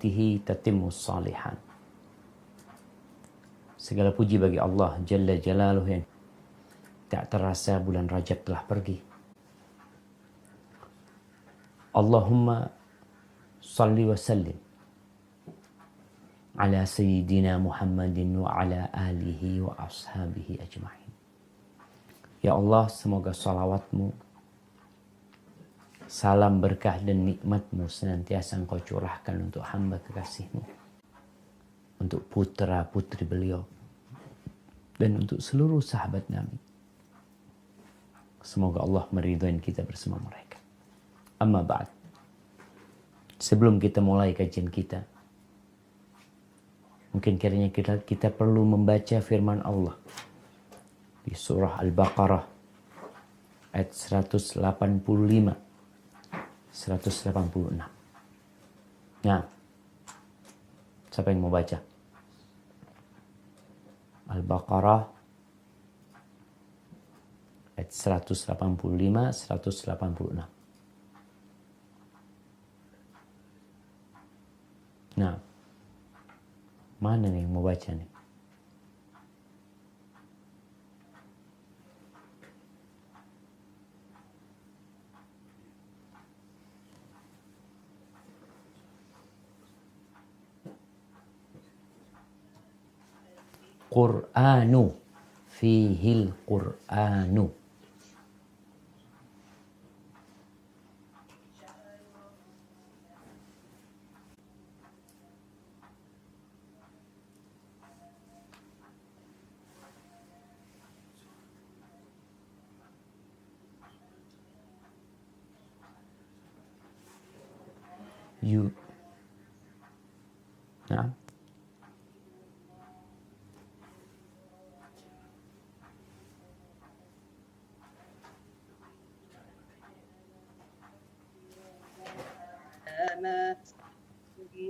rahmatihi tatimmus salihan. Segala puji bagi Allah Jalla Jalaluhu yang tak terasa bulan Rajab telah pergi. Allahumma salli wa sallim ala sayyidina Muhammadin wa ala alihi wa ashabihi ajma'in. Ya Allah, semoga salawatmu, salam berkah dan nikmatmu senantiasa engkau curahkan untuk hamba kekasihmu, untuk putra putri beliau, dan untuk seluruh sahabat Nabi. Semoga Allah meridhai kita bersama mereka. Amma ba'd. Sebelum kita mulai kajian kita, mungkin kiranya kita perlu membaca firman Allah di surah Al-Baqarah ayat 185, 186. Nah, siapa yang mau baca? Al-Baqarah ayat 185, 186. Nah, mana nih yang mau baca nih? Qur'anu, fihil Qur'anu. Nah,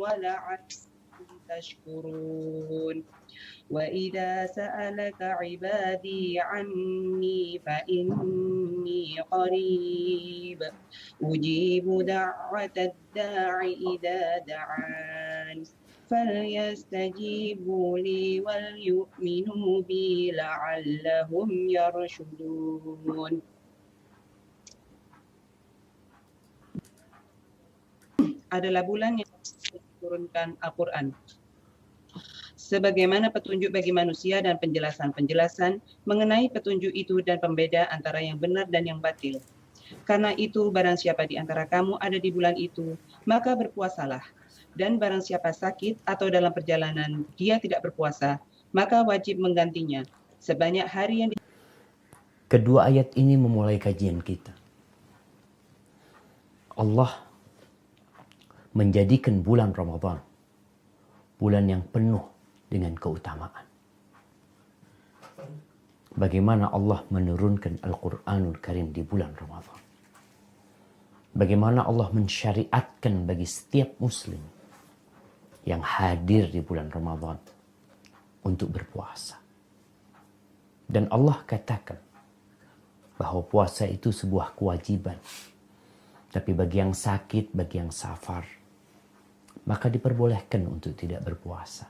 ولعلكم تشكرون وإذا سألك عبادي عني فإني قريب أجيب دعوة الداع إذا دعان فليستجيبوا لي وليؤمنوا بي لعلهم يرشدون. Adalah bulan yang diturunkan Al-Quran sebagaimana petunjuk bagi manusia dan penjelasan-penjelasan mengenai petunjuk itu dan pembeda antara yang benar dan yang batil. Karena itu barang siapa di antara kamu ada di bulan itu, maka berpuasalah. Dan barang siapa sakit atau dalam perjalanan dia tidak berpuasa, maka wajib menggantinya sebanyak hari yang kedua ayat ini memulai kajian kita. Allah menjadikan bulan Ramadan bulan yang penuh dengan keutamaan. Bagaimana Allah menurunkan Al-Quranul Karim di bulan Ramadan. Bagaimana Allah mensyariatkan bagi setiap muslim yang hadir di bulan Ramadan untuk berpuasa. Dan Allah katakan bahwa puasa itu sebuah kewajiban. Tapi bagi yang sakit, bagi yang safar, maka diperbolehkan untuk tidak berpuasa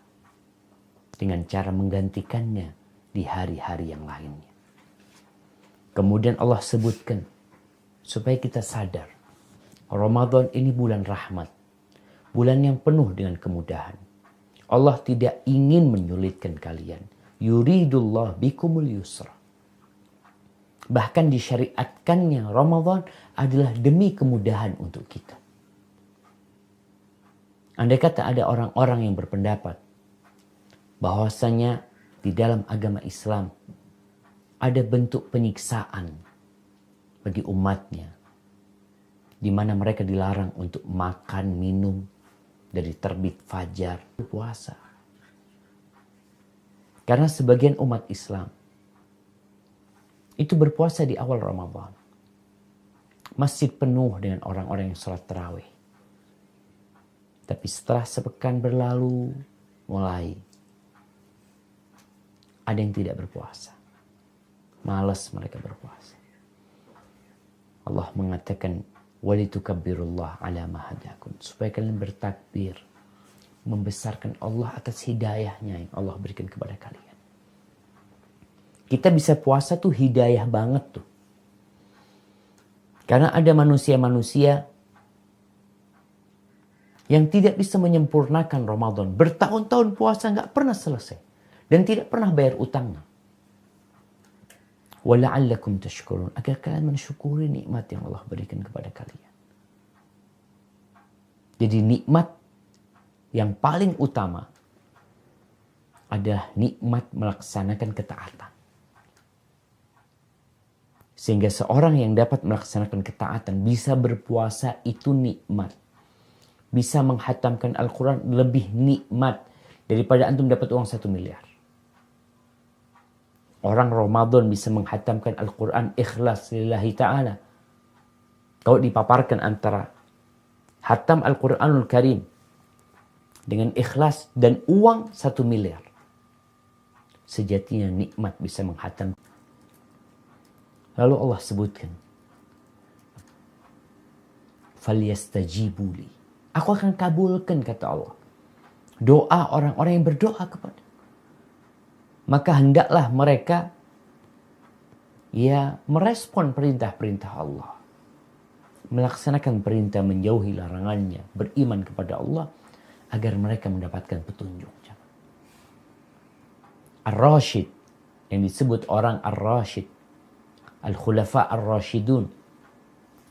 dengan cara menggantikannya di hari-hari yang lainnya. Kemudian Allah sebutkan supaya kita sadar Ramadan ini bulan rahmat, bulan yang penuh dengan kemudahan. Allah tidak ingin menyulitkan kalian. Yuridullah bikumul yusra. Bahkan disyariatkannya Ramadan adalah demi kemudahan untuk kita. Andai kata ada orang-orang yang berpendapat bahwasanya di dalam agama Islam ada bentuk penyiksaan bagi umatnya, di mana mereka dilarang untuk makan, minum dari terbit fajar puasa. Karena sebagian umat Islam itu berpuasa di awal Ramadan. Masjid penuh dengan orang-orang yang sholat tarawih. Tapi setelah sepekan berlalu, mulai ada yang tidak berpuasa. Malas mereka berpuasa. Allah mengatakan, walitukabbirullah ala ma hadakum. Supaya kalian bertakbir membesarkan Allah atas hidayahnya yang Allah berikan kepada kalian. Kita bisa puasa tuh hidayah banget tuh. Karena ada manusia-manusia yang tidak bisa menyempurnakan Ramadan. Bertahun-tahun puasa nggak pernah selesai. Dan tidak pernah bayar utangnya. وَلَعَلَّكُمْ تَشْكُرُونَ. Agar kalian mensyukuri nikmat yang Allah berikan kepada kalian. Jadi nikmat yang paling utama adalah nikmat melaksanakan ketaatan. Sehingga seorang yang dapat melaksanakan ketaatan bisa berpuasa itu nikmat. Bisa menghatamkan Al-Quran lebih nikmat daripada antum dapat uang 1 miliar. Orang Ramadan bisa menghatamkan Al-Quran ikhlas lillahi ta'ala. Kalau dipaparkan antara hatam Al-Quranul Karim dengan ikhlas dan uang 1 miliar. Sejatinya nikmat bisa menghatam. Lalu Allah sebutkan, "Falyastajibu li." Aku akan kabulkan, kata Allah, doa orang-orang yang berdoa kepada. Maka hendaklah mereka merespon perintah-perintah Allah. Melaksanakan perintah, menjauhi larangannya, beriman kepada Allah agar mereka mendapatkan petunjuk. Ar-Rashid, yang disebut orang Ar-Rashid, Al-Khulafa Ar-Rashidun,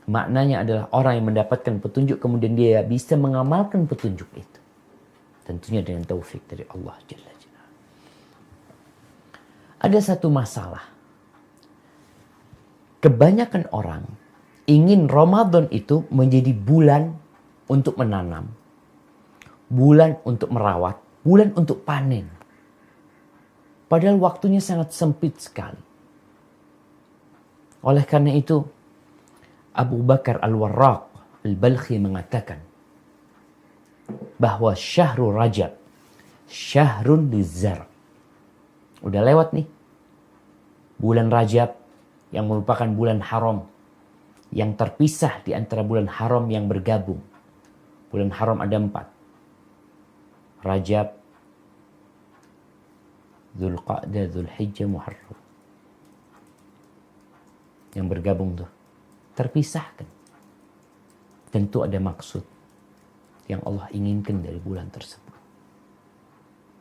maknanya adalah orang yang mendapatkan petunjuk kemudian dia bisa mengamalkan petunjuk itu. Tentunya dengan taufik dari Allah Jalla Jalla. Ada satu masalah. Kebanyakan orang ingin Ramadan itu menjadi bulan untuk menanam, bulan untuk merawat, bulan untuk panen. Padahal waktunya sangat sempit sekali. Oleh karena itu, Abu Bakar Al-Warraq Al-Balkhi mengatakan bahwa syahrul Rajab syahrun lizar. Udah lewat nih. Bulan Rajab yang merupakan bulan haram yang terpisah di antara bulan haram yang bergabung. Bulan haram ada 4. Rajab, Dzulqa'dah, Dzulhijjah, Muharram. Yang bergabung tuh terpisahkan. Tentu ada maksud yang Allah inginkan dari bulan tersebut.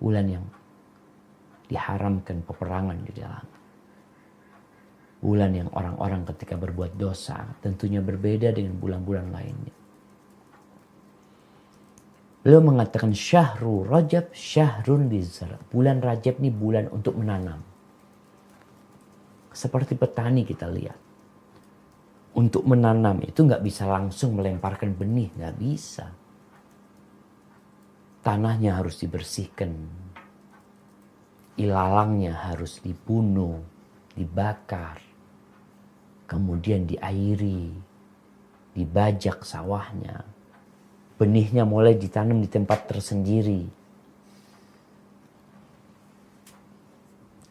Bulan yang diharamkan peperangan di dalam. Bulan yang orang-orang ketika berbuat dosa tentunya berbeda dengan bulan-bulan lainnya. Beliau mengatakan syahrul Rajab syahrun lizar. Bulan Rajab ini bulan untuk menanam. Seperti petani kita lihat. Untuk menanam itu nggak bisa langsung melemparkan benih, nggak bisa. Tanahnya harus dibersihkan, ilalangnya harus dibunuh, dibakar, kemudian diairi, dibajak sawahnya, benihnya mulai ditanam di tempat tersendiri.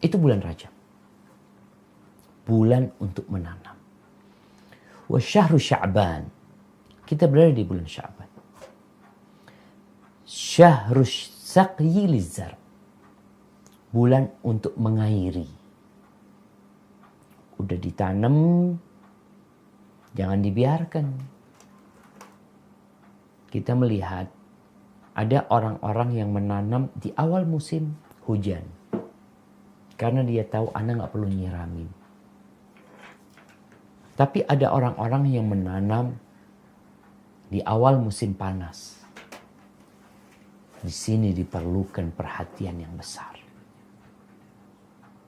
Itu bulan Rajab, bulan untuk menanam. Wa syahru Sya'ban. Kita berada di bulan Sya'ban. Syahru saqyi lizar. Bulan untuk mengairi. Udah ditanam, jangan dibiarkan. Kita melihat ada orang-orang yang menanam di awal musim hujan. Karena dia tahu anak gak perlu nyiramin. Tapi ada orang-orang yang menanam di awal musim panas. Di sini diperlukan perhatian yang besar.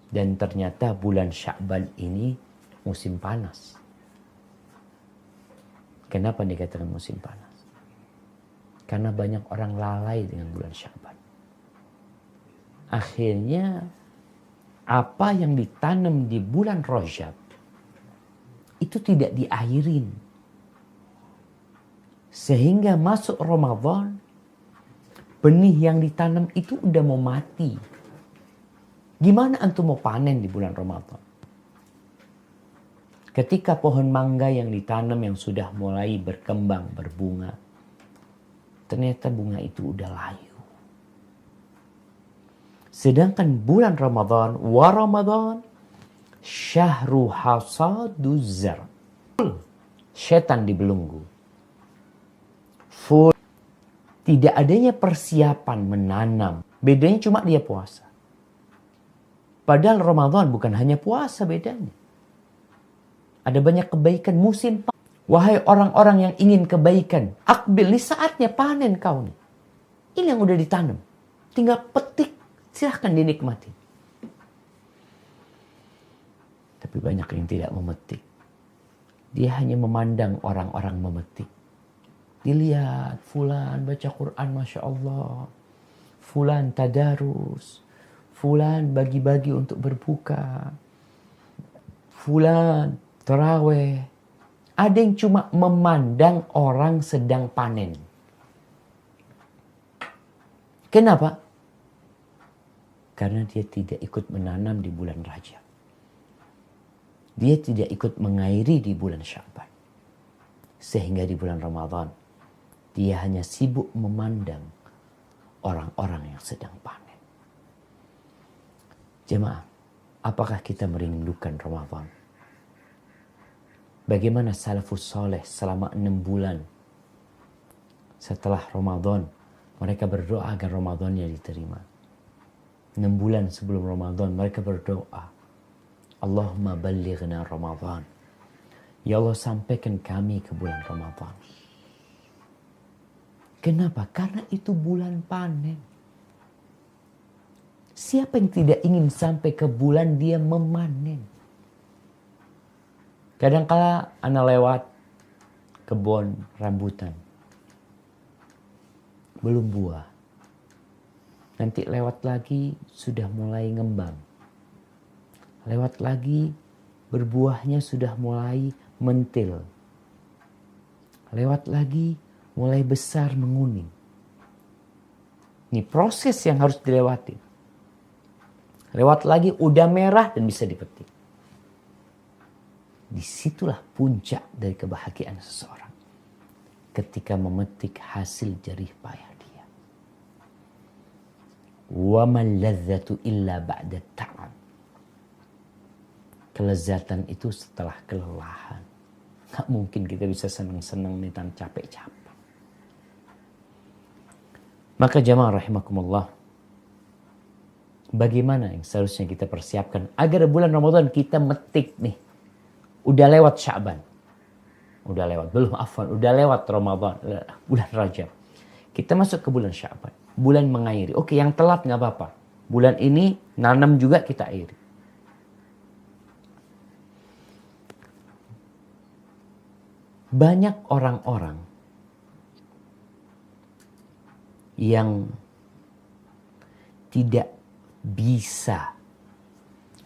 Dan ternyata bulan Sya'ban ini musim panas. Kenapa dikatakan musim panas? Karena banyak orang lalai dengan bulan Sya'ban. Akhirnya apa yang ditanam di bulan Rajab itu tidak diairin. Sehingga masuk Ramadan, benih yang ditanam itu udah mau mati. Gimana antum mau panen di bulan Ramadan? Ketika pohon mangga yang ditanam yang sudah mulai berkembang, berbunga, ternyata bunga itu udah layu. Sedangkan bulan Ramadan, wa Ramadan, syahru hasaduz zar. Setan dibelenggu. Full. Tidak adanya persiapan menanam. Bedanya cuma dia puasa. Padahal Ramadan bukan hanya puasa bedanya. Ada banyak kebaikan musim. Wahai orang-orang yang ingin kebaikan, akbil, ini saatnya panen kau nih. Ini yang udah ditanam. Tinggal petik, silahkan dinikmati. Tapi banyak yang tidak memetik. Dia hanya memandang orang-orang memetik. Dilihat, fulan baca Quran, Masya Allah. Fulan tadarus. Fulan bagi-bagi untuk berbuka. Fulan taraweh. Ada yang cuma memandang orang sedang panen. Kenapa? Karena dia tidak ikut menanam di bulan Rajab. Dia tidak ikut mengairi di bulan Sya'ban. Sehingga di bulan Ramadan, dia hanya sibuk memandang orang-orang yang sedang panen. Jemaah, apakah kita merindukan Ramadan? Bagaimana salafus soleh selama 6 bulan setelah Ramadan, mereka berdoa agar Ramadannya diterima. 6 bulan sebelum Ramadan, mereka berdoa, Allahumma ballighna Ramadan. Ya Allah, sampaikan kami ke bulan Ramadan. Kenapa? Karena itu bulan panen. Siapa yang tidak ingin sampai ke bulan dia memanen? Kadang-kala anak lewat kebun rambutan. Belum buah. Nanti lewat lagi sudah mulai ngembang. Lewat lagi berbuahnya sudah mulai mentil. Lewat lagi mulai besar menguning. Ini proses yang harus dilewati. Lewat lagi udah merah dan bisa dipetik. Disitulah puncak dari kebahagiaan seseorang. Ketika memetik hasil jerih payah dia. Wa man ladzatu illa ba'da ta'ab. Kelezatan itu setelah kelelahan. Gak mungkin kita bisa senang-senang nih tanpa capek-capek. Maka jamaah rahimakumullah. Bagaimana yang seharusnya kita persiapkan agar bulan Ramadan kita metik nih. Udah lewat Sya'ban. Udah lewat. Belum afwan. Udah lewat Ramadan. Bulan Rajab. Kita masuk ke bulan Sya'ban. Bulan mengairi. Oke, yang telat gak apa-apa. Bulan ini nanam juga kita airi. Banyak orang-orang yang tidak bisa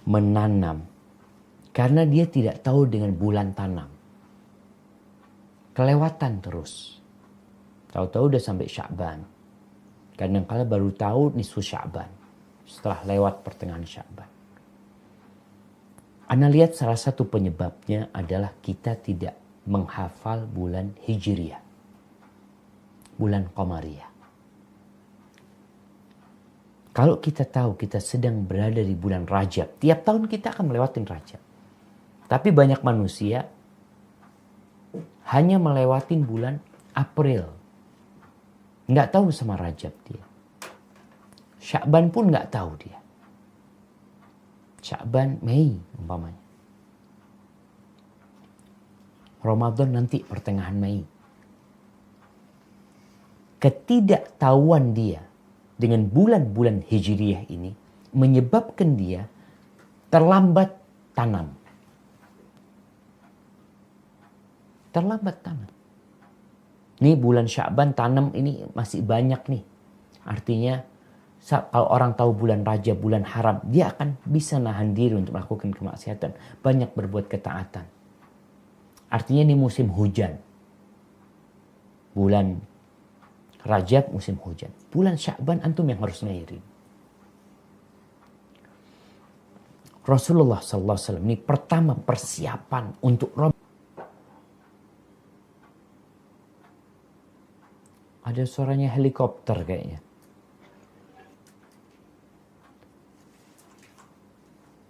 menanam karena dia tidak tahu dengan bulan tanam. Kelewatan terus. Tahu-tahu udah sampai Sya'ban. Kadang-kala baru tahu nisfu Sya'ban. Setelah lewat pertengahan Sya'ban. Ana lihat salah satu penyebabnya adalah kita tidak menghafal bulan Hijriyah. Bulan Qamariyah. Kalau kita tahu kita sedang berada di bulan Rajab, tiap tahun kita akan melewatin Rajab. Tapi banyak manusia hanya melewatin bulan April. Nggak tahu sama Rajab dia. Sya'ban pun nggak tahu dia. Sya'ban, Mei umpamanya. Ramadan nanti pertengahan Mei. Ketidaktahuan dia dengan bulan-bulan Hijriyah ini menyebabkan dia terlambat tanam. Terlambat tanam. Nih bulan Sya'ban tanam ini masih banyak nih. Artinya kalau orang tahu bulan Rajab, bulan haram, dia akan bisa nahan diri untuk melakukan kemaksiatan. Banyak berbuat ketaatan. Artinya ini musim hujan. Bulan Rajab musim hujan. Bulan Sya'ban antum yang harus ngairi. Rasulullah SAW ini pertama persiapan untuk Ramadan. Ada suaranya helikopter kayaknya.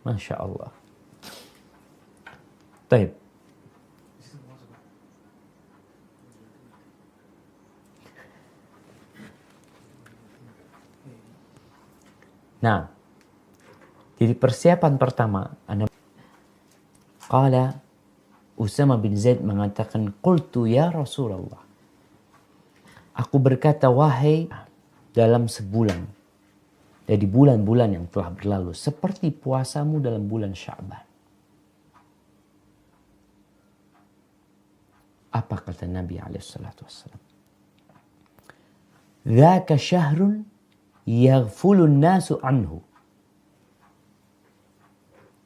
Masya Allah. Baik. Nah, jadi persiapan pertama, qala Usama bin Zaid mengatakan, qultu ya Rasulullah. Aku berkata, wahai, dalam sebulan, dari bulan-bulan yang telah berlalu, seperti puasamu dalam bulan Sya'ban. Apa kata Nabi SAW? Dzaka syahrun yaghfulun nasu anhu.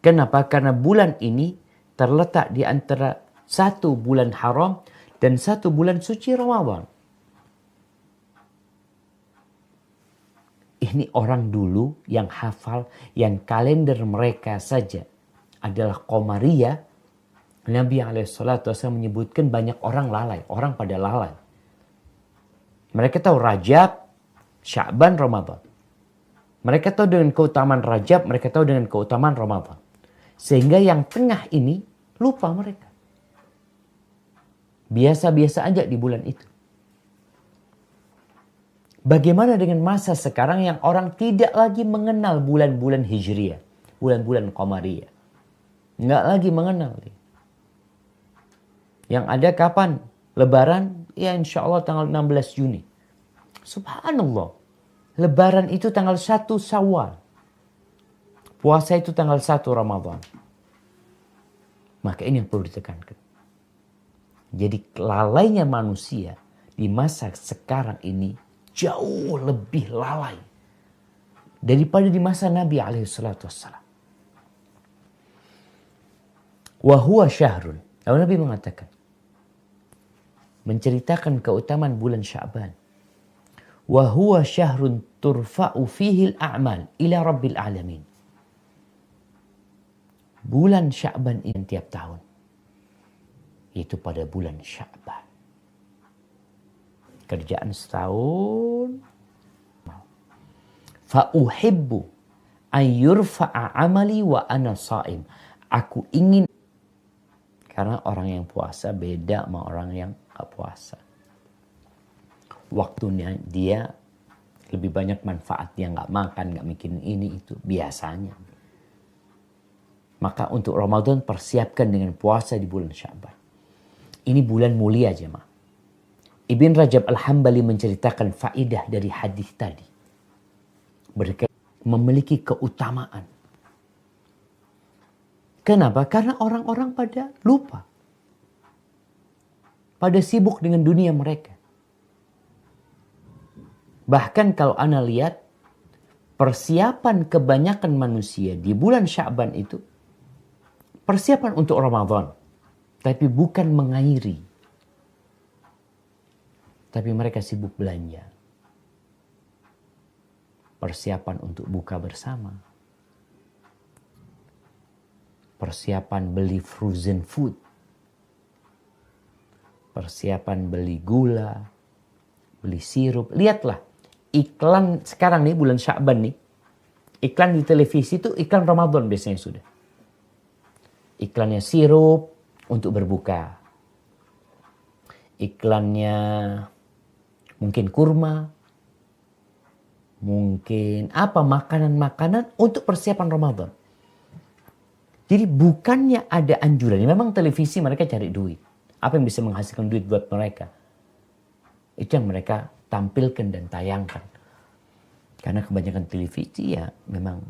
Kenapa? Karena bulan ini terletak di antara satu bulan haram dan satu bulan suci Ramadan. Ini orang dulu yang hafal, yang kalender mereka saja adalah Qamariyah. Nabi SAW menyebutkan banyak orang lalai, orang pada lalai. Mereka tahu Rajab, Sya'ban, Ramadan. Mereka tahu dengan keutamaan Rajab, mereka tahu dengan keutamaan Ramadan. Sehingga yang tengah ini lupa mereka. Biasa-biasa aja di bulan itu. Bagaimana dengan masa sekarang yang orang tidak lagi mengenal bulan-bulan Hijriyah, bulan-bulan Qamariyah. Nggak lagi mengenal. Yang ada kapan? Lebaran? Ya insya Allah tanggal 16 Juni. Subhanallah. Lebaran itu tanggal 1 Syawal. Puasa itu tanggal 1 Ramadan. Maka ini yang perlu ditekankan. Jadi lalainya manusia di masa sekarang ini jauh lebih lalai daripada di masa Nabi SAW. Wahuwa syahrun. Lalu Nabi mengatakan, menceritakan keutamaan bulan Sya'ban. Wahuwa syahrun turfa'u fihi al-a'mal ila rabbil alamin. Bulan Sya'ban ini tiap tahun. Itu pada bulan Sya'ban. Kerjaan setahun. Fa'uhibbu an yurfa'a amali wa ana sha'im. Aku ingin. Karena orang yang puasa beda sama orang yang gak puasa. Waktunya dia lebih banyak manfaat. Dia gak makan, gak mikirin ini itu. Biasanya. Maka untuk Ramadan persiapkan dengan puasa di bulan Sya'ban. Ini bulan mulia jemaah. Ibn Rajab Al-Hambali menceritakan faedah dari hadis tadi. Mereka memiliki keutamaan. Kenapa? Karena orang-orang pada lupa. Pada sibuk dengan dunia mereka. Bahkan kalau Anda lihat, persiapan kebanyakan manusia di bulan Sya'ban itu, persiapan untuk Ramadan. Tapi bukan mengairi. Tapi mereka sibuk belanja. Persiapan untuk buka bersama. Persiapan beli frozen food. Persiapan beli gula. Beli sirup. Lihatlah. Iklan sekarang nih bulan Sya'ban nih. Iklan di televisi itu iklan Ramadan biasanya sudah. Iklannya sirup untuk berbuka. Iklannya mungkin kurma. Mungkin apa makanan-makanan untuk persiapan Ramadan. Jadi bukannya ada anjuran. Memang televisi mereka cari duit. Apa yang bisa menghasilkan duit buat mereka. Itu yang mereka tampilkan dan tayangkan. Karena kebanyakan televisi ya memang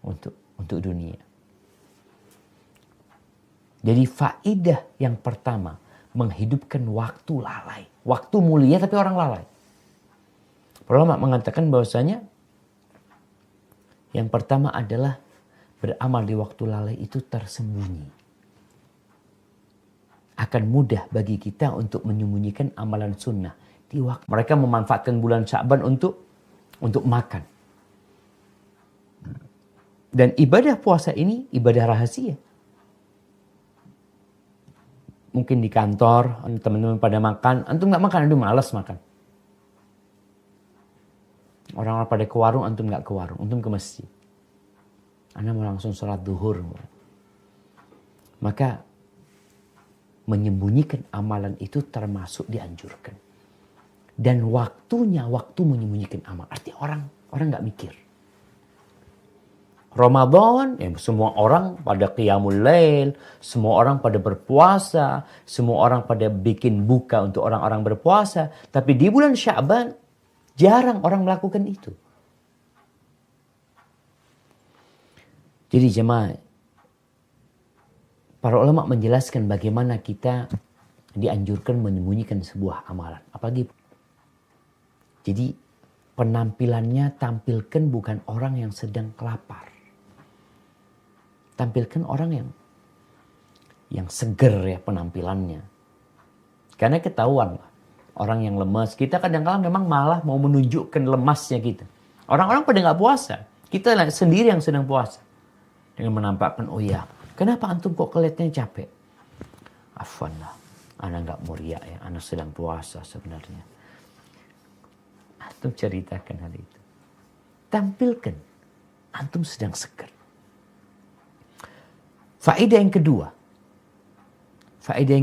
untuk dunia. Jadi faedah yang pertama, menghidupkan waktu lalai. Waktu mulia tapi orang lalai. Ulama mengatakan bahwasanya yang pertama adalah beramal di waktu lalai itu tersembunyi. Akan mudah bagi kita untuk menyembunyikan amalan sunnah di waktu. Mereka memanfaatkan bulan Sya'ban untuk makan. Dan ibadah puasa ini ibadah rahasia. Mungkin di kantor, teman-teman pada makan. Antum gak makan, aduh malas makan. Orang-orang pada ke warung, antum nggak ke warung, antum ke masjid. Anda mau langsung sholat duhur. Maka menyembunyikan amalan itu termasuk dianjurkan. Dan waktunya waktu menyembunyikan amal. Artinya orang nggak mikir. Ramadan, ya semua orang pada qiyamul lail, semua orang pada berpuasa, semua orang pada bikin buka untuk orang-orang berpuasa. Tapi di bulan Sya'ban, jarang orang melakukan itu. Jadi jemaah, para ulama menjelaskan bagaimana kita dianjurkan menyembunyikan sebuah amalan. Apalagi, jadi penampilannya tampilkan bukan orang yang sedang kelapar. Tampilkan orang yang seger ya penampilannya. Karena ketahuan lah, orang yang lemas. Kita kadang-kadang memang malah mau menunjukkan lemasnya kita. Orang-orang pada nggak puasa. Kita sendiri yang sedang puasa. Dengan menampakkan, oh ya, kenapa antum kok kelihatannya capek? Afwan lah, ana nggak mau riak ya, ana sedang puasa sebenarnya. Antum ceritakan hal itu. Tampilkan, antum sedang seger. Faedah yang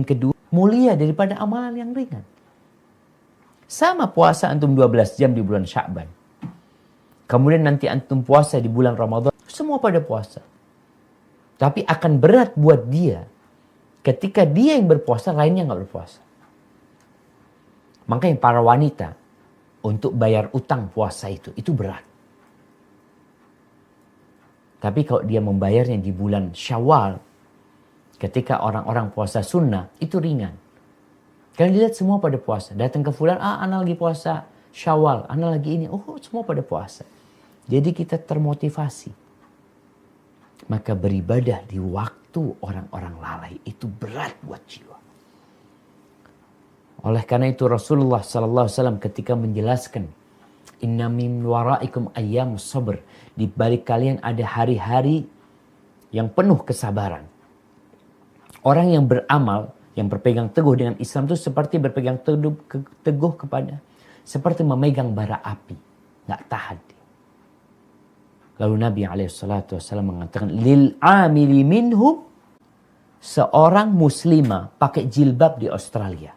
kedua, mulia daripada amalan yang ringan. Sama puasa antum 12 jam di bulan Sya'ban. Kemudian nanti antum puasa di bulan Ramadan. Semua pada puasa. Tapi akan berat buat dia ketika dia yang berpuasa, lainnya nggak berpuasa. Makanya para wanita untuk bayar utang puasa itu berat. Tapi kalau dia membayarnya di bulan Syawal, ketika orang-orang puasa sunnah, itu ringan. Karena dilihat semua pada puasa. Datang ke fulan, ana lagi puasa Syawal, ana lagi ini. Oh, semua pada puasa. Jadi kita termotivasi. Maka beribadah di waktu orang-orang lalai itu berat buat jiwa. Oleh karena itu Rasulullah SAW ketika menjelaskan, inna min waraikum ayyam sabr. Di balik kalian ada hari-hari yang penuh kesabaran. Orang yang beramal, yang berpegang teguh dengan Islam itu seperti berpegang teguh kepada, seperti memegang bara api. Nggak tahan dia. Lalu Nabi SAW mengatakan, lil amili minhum, seorang muslimah pakai jilbab di Australia.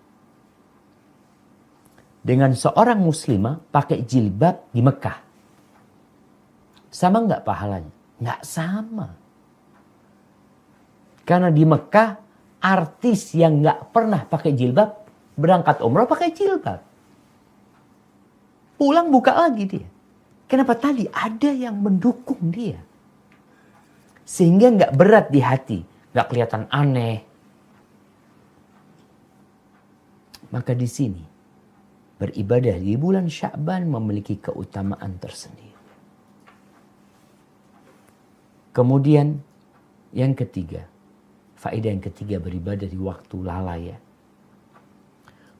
Dengan seorang muslimah pakai jilbab di Mekah. Sama nggak pahalanya? Nggak sama. Karena di Mekah, artis yang nggak pernah pakai jilbab, berangkat umrah pakai jilbab. Pulang buka lagi dia. Kenapa? Tadi ada yang mendukung dia. Sehingga nggak berat di hati. Nggak kelihatan aneh. Maka di sini, beribadah di bulan Sya'ban memiliki keutamaan tersendiri. Kemudian yang ketiga, faedah yang ketiga beribadah di waktu lalai ya.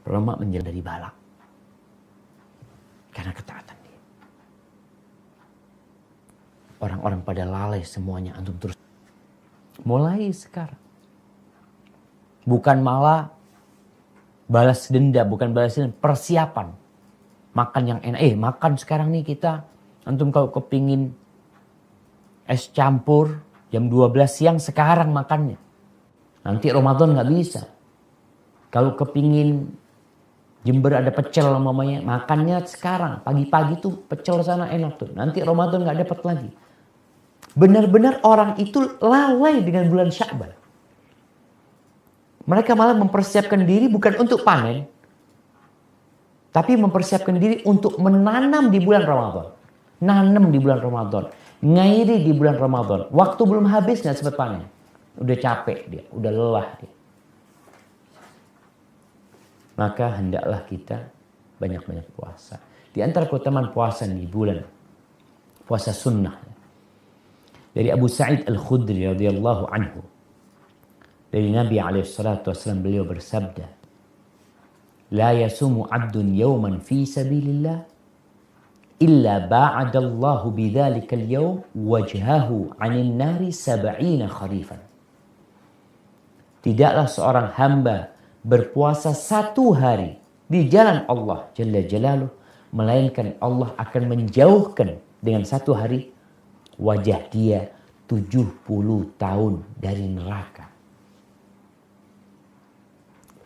Ulama menjelaskan dari balak. Karena ketaatan dia. Orang-orang pada lalai semuanya, antum terus. Mulai sekarang. Bukan malah balas dendam, bukan balas dendam, persiapan. Makan yang enak. Makan sekarang nih kita. Antum kalau kepingin es campur jam 12 siang sekarang makannya. Nanti Ramadan nggak bisa. Kalau kepingin Jember ada pecel mamanya, makannya sekarang. Pagi-pagi tuh pecel sana enak tuh. Nanti Ramadan nggak dapat lagi. Benar-benar orang itu lalai dengan bulan Sya'ban. Mereka malah mempersiapkan diri bukan untuk panen, tapi mempersiapkan diri untuk menanam di bulan Ramadan. Nanam di bulan Ramadan. Ngairi di bulan Ramadan. Waktu belum habis nggak sempat panen. Udah capek dia, udah lelah dia. Maka hendaklah kita banyak-banyak puasa. Di antara keutamaan puasa di bulan puasa sunnah. Dari Abu Sa'id Al-Khudri radhiyallahu anhu. Dari Nabi SAW beliau bersabda, la yasumu abdun yawman fi sabilillah illa ba'adallahu bidzalika al-yawm wajhahu 'anil nari 70 kharifan. Tidaklah seorang hamba berpuasa satu hari di jalan Allah Jalla Jalaluh, melainkan Allah akan menjauhkan dengan satu hari wajah dia 70 tahun dari neraka.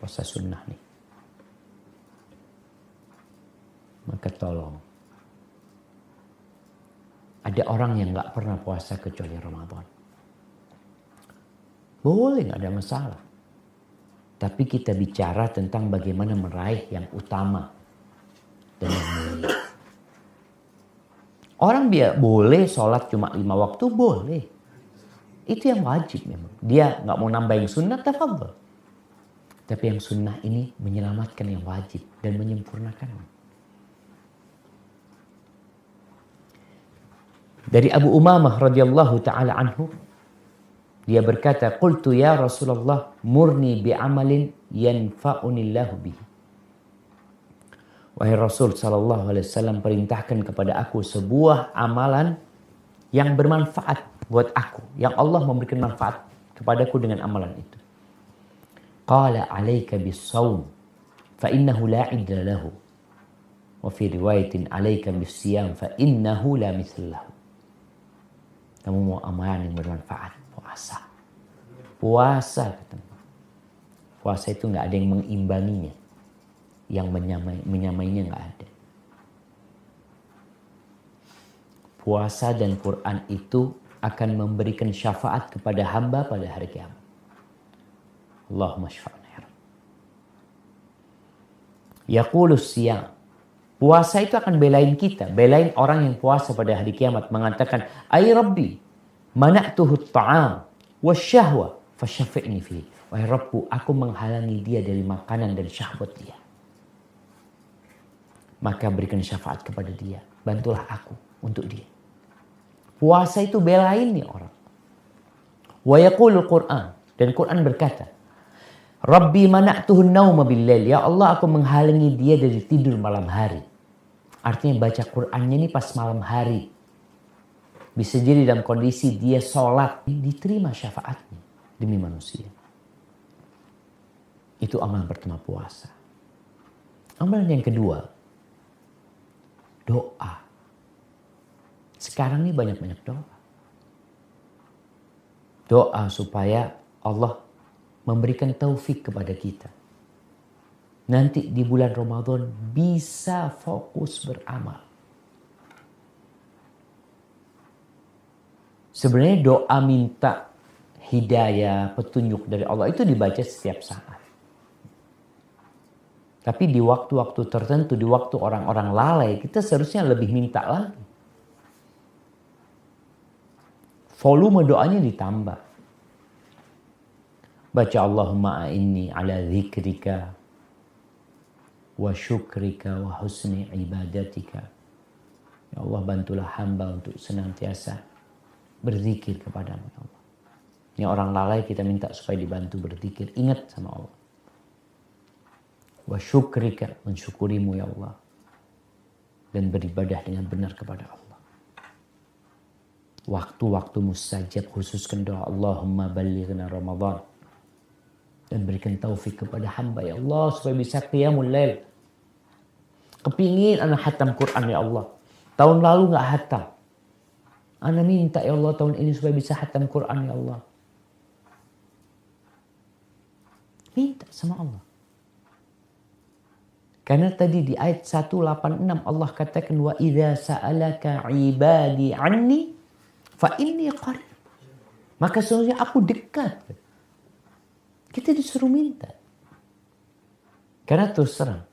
Puasa sunnah nih. Maka tolong. Ada orang yang gak pernah puasa kecuali Ramadan. Boleh, gak ada masalah. Tapi kita bicara tentang bagaimana meraih yang utama dan yang mulia. Orang boleh sholat cuma 5 waktu, boleh. Itu yang wajib memang. Dia gak mau nambah yang sunnah, tafadhol. Tapi yang sunnah ini menyelamatkan yang wajib dan menyempurnakannya. Dari Abu Umamah radhiyallahu taala anhu, dia berkata, "Qultu ya Rasulullah, murni bi'amalin yanfa'unillahu bihi." Wahai Rasul sallallahu alaihi wasallam, perintahkan kepada aku sebuah amalan yang bermanfaat buat aku, yang Allah memberikan manfaat kepadaku dengan amalan itu. Qala 'alaika bis-shaum fa innahu la 'idda lahu. Wa fi riwayatin 'alaika bis-siyam fa innahu la mithla lahu. Kamu mau amalan yang bermanfaat, puasa. Puasa, katanya. Puasa itu nggak ada yang mengimbanginya. Yang menyamainya nggak ada. Puasa dan Quran itu akan memberikan syafaat kepada hamba pada hari kiamat. Allahumma syafa'na ya Rabb. Yaqulus siyam. Puasa itu akan belain kita, belain orang yang puasa pada hari kiamat, mengatakan, "Ay Rabbi, mana'tuhu at-ta'am wasyahwa fasyafi'ni fihi." Wahai Rabbku, aku menghalangi dia dari makanan dan syahwat dia. Maka berikan syafaat kepada dia, bantulah aku untuk dia. Puasa itu belain nih orang. Wa yaqulul Qur'an, dan Quran berkata, Rabbi mana'tuhu an-nauma bil-lail. Ya Allah, aku menghalangi dia dari tidur malam hari. Artinya baca Qur'annya ini pas malam hari. Bisa jadi dalam kondisi dia sholat, diterima syafaatnya demi manusia. Itu amalan pertama puasa. Amalan yang kedua, doa. Sekarang ini banyak-banyak doa. Doa supaya Allah memberikan taufik kepada kita. Nanti di bulan Ramadan bisa fokus beramal. Sebenarnya doa minta hidayah, petunjuk dari Allah itu dibaca setiap saat. Tapi di waktu-waktu tertentu, di waktu orang-orang lalai, kita seharusnya lebih minta lagi. Volume doanya ditambah. Baca Allahumma a'inni ala dzikrika wa syukrika wa husni ibadatika. Ya Allah, bantulah hamba untuk senantiasa berzikir kepadamu ya Allah. Ini orang lalai kita minta supaya dibantu berzikir. Ingat sama Allah. Wa syukrika, mensyukurimu ya Allah. Dan beribadah dengan benar kepada Allah. Waktu-waktu mustajab khususkan doa Allahumma ballighna Ramadan. Dan berikan taufik kepada hamba ya Allah supaya bisa qiyamul lail. Kepingin anak hatam Quran ya Allah. Tahun lalu gak hatam. Anak minta ya Allah tahun ini supaya bisa hatam Quran ya Allah. Minta sama Allah. Karena tadi di ayat 186 Allah katakan wa idza sa'alaka ibadi anni fa inni qarib. Maka sesungguhnya aku dekat. Kita disuruh minta. Karena terus terang,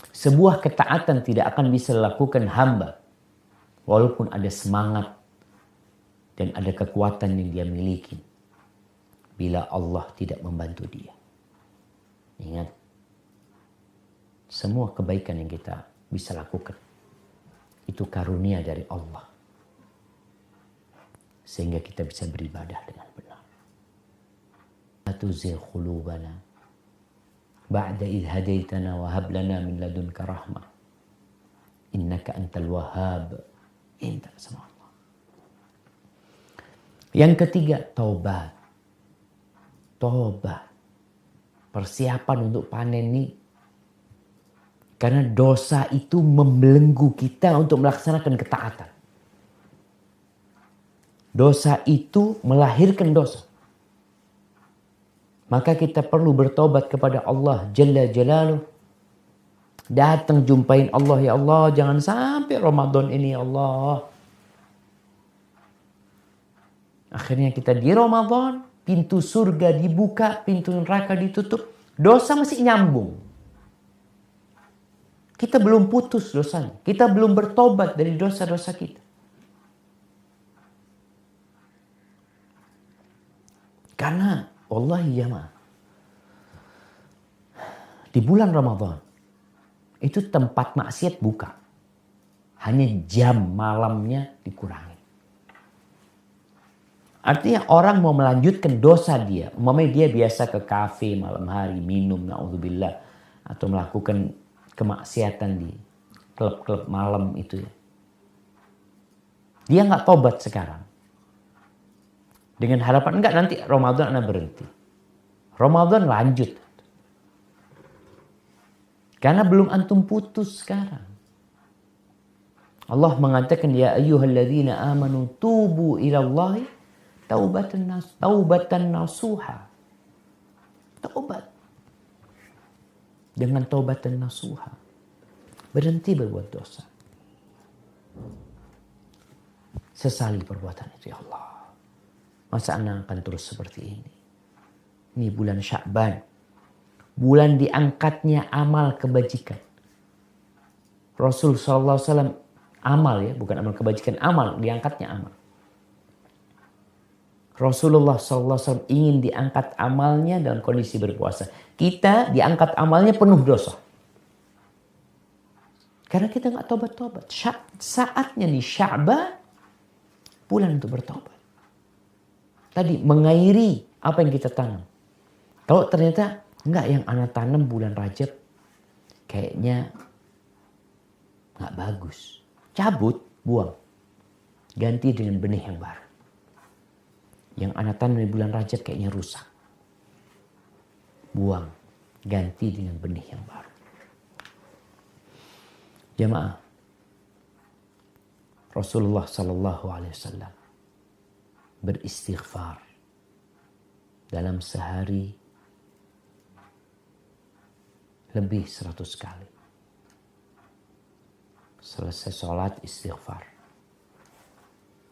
sebuah ketaatan tidak akan bisa dilakukan hamba walaupun ada semangat dan ada kekuatan yang dia miliki bila Allah tidak membantu dia. Ingat, semua kebaikan yang kita bisa lakukan itu karunia dari Allah. Sehingga kita bisa beribadah dengan benar. La tuzigh qulubana ba'da idh hadaitana wa hab lana min ladunka rahmah. Innaka antal wahhab. Minta sama Allah. Yang ketiga, taubat. Taubat. Persiapan untuk panen ini Karena dosa itu membelenggu kita untuk melaksanakan ketaatan. Dosa itu melahirkan dosa. Maka kita perlu bertobat kepada Allah Jalla Jalaluh. Datang jumpain Allah, ya Allah, jangan sampai Ramadan ini ya Allah. Akhirnya kita di Ramadan, pintu surga dibuka, pintu neraka ditutup. Dosa masih nyambung. Kita belum putus dosanya. Kita belum bertobat dari dosa-dosa kita. Karena wallahi jamaah, di bulan Ramadan itu tempat maksiat buka. Hanya jam malamnya dikurangi. Artinya orang mau melanjutkan dosa dia. Umpamanya dia biasa ke kafe malam hari, minum, na'udzubillah. Atau melakukan kemaksiatan di klub-klub malam itu ya. Dia nggak tobat sekarang. Dengan harapan enggak nanti Ramadan Anda berhenti. Ramadan lanjut. Karena belum antum putus sekarang. Allah mengatakan ya ayyuhalladzina amanu tubu ilallahi taubatan nasuha. Taubat. Dengan taubatan nasuha. Berhenti berbuat dosa. Sesali perbuatan itu ya Allah. Masa Anda akan terus seperti ini? Ini bulan Sya'ban. Bulan diangkatnya amal kebajikan. Rasul SAW amal ya, bukan amal kebajikan, amal, diangkatnya amal. Rasulullah SAW ingin diangkat amalnya dalam kondisi berpuasa. Kita diangkat amalnya penuh dosa. Karena kita nggak tobat-tobat. Saatnya nih Sya'ban, bulan untuk bertobat. Tadi mengairi apa yang kita tanam. Kalau ternyata enggak, yang anak tanam bulan Rajab kayaknya nggak bagus. Cabut, buang. Ganti dengan benih yang baru. Yang anak tanam di bulan Rajab kayaknya rusak. Buang. Ganti dengan benih yang baru. Jamaah. Rasulullah SAW beristighfar dalam sehari lebih 100 kali. Selesai sholat istighfar.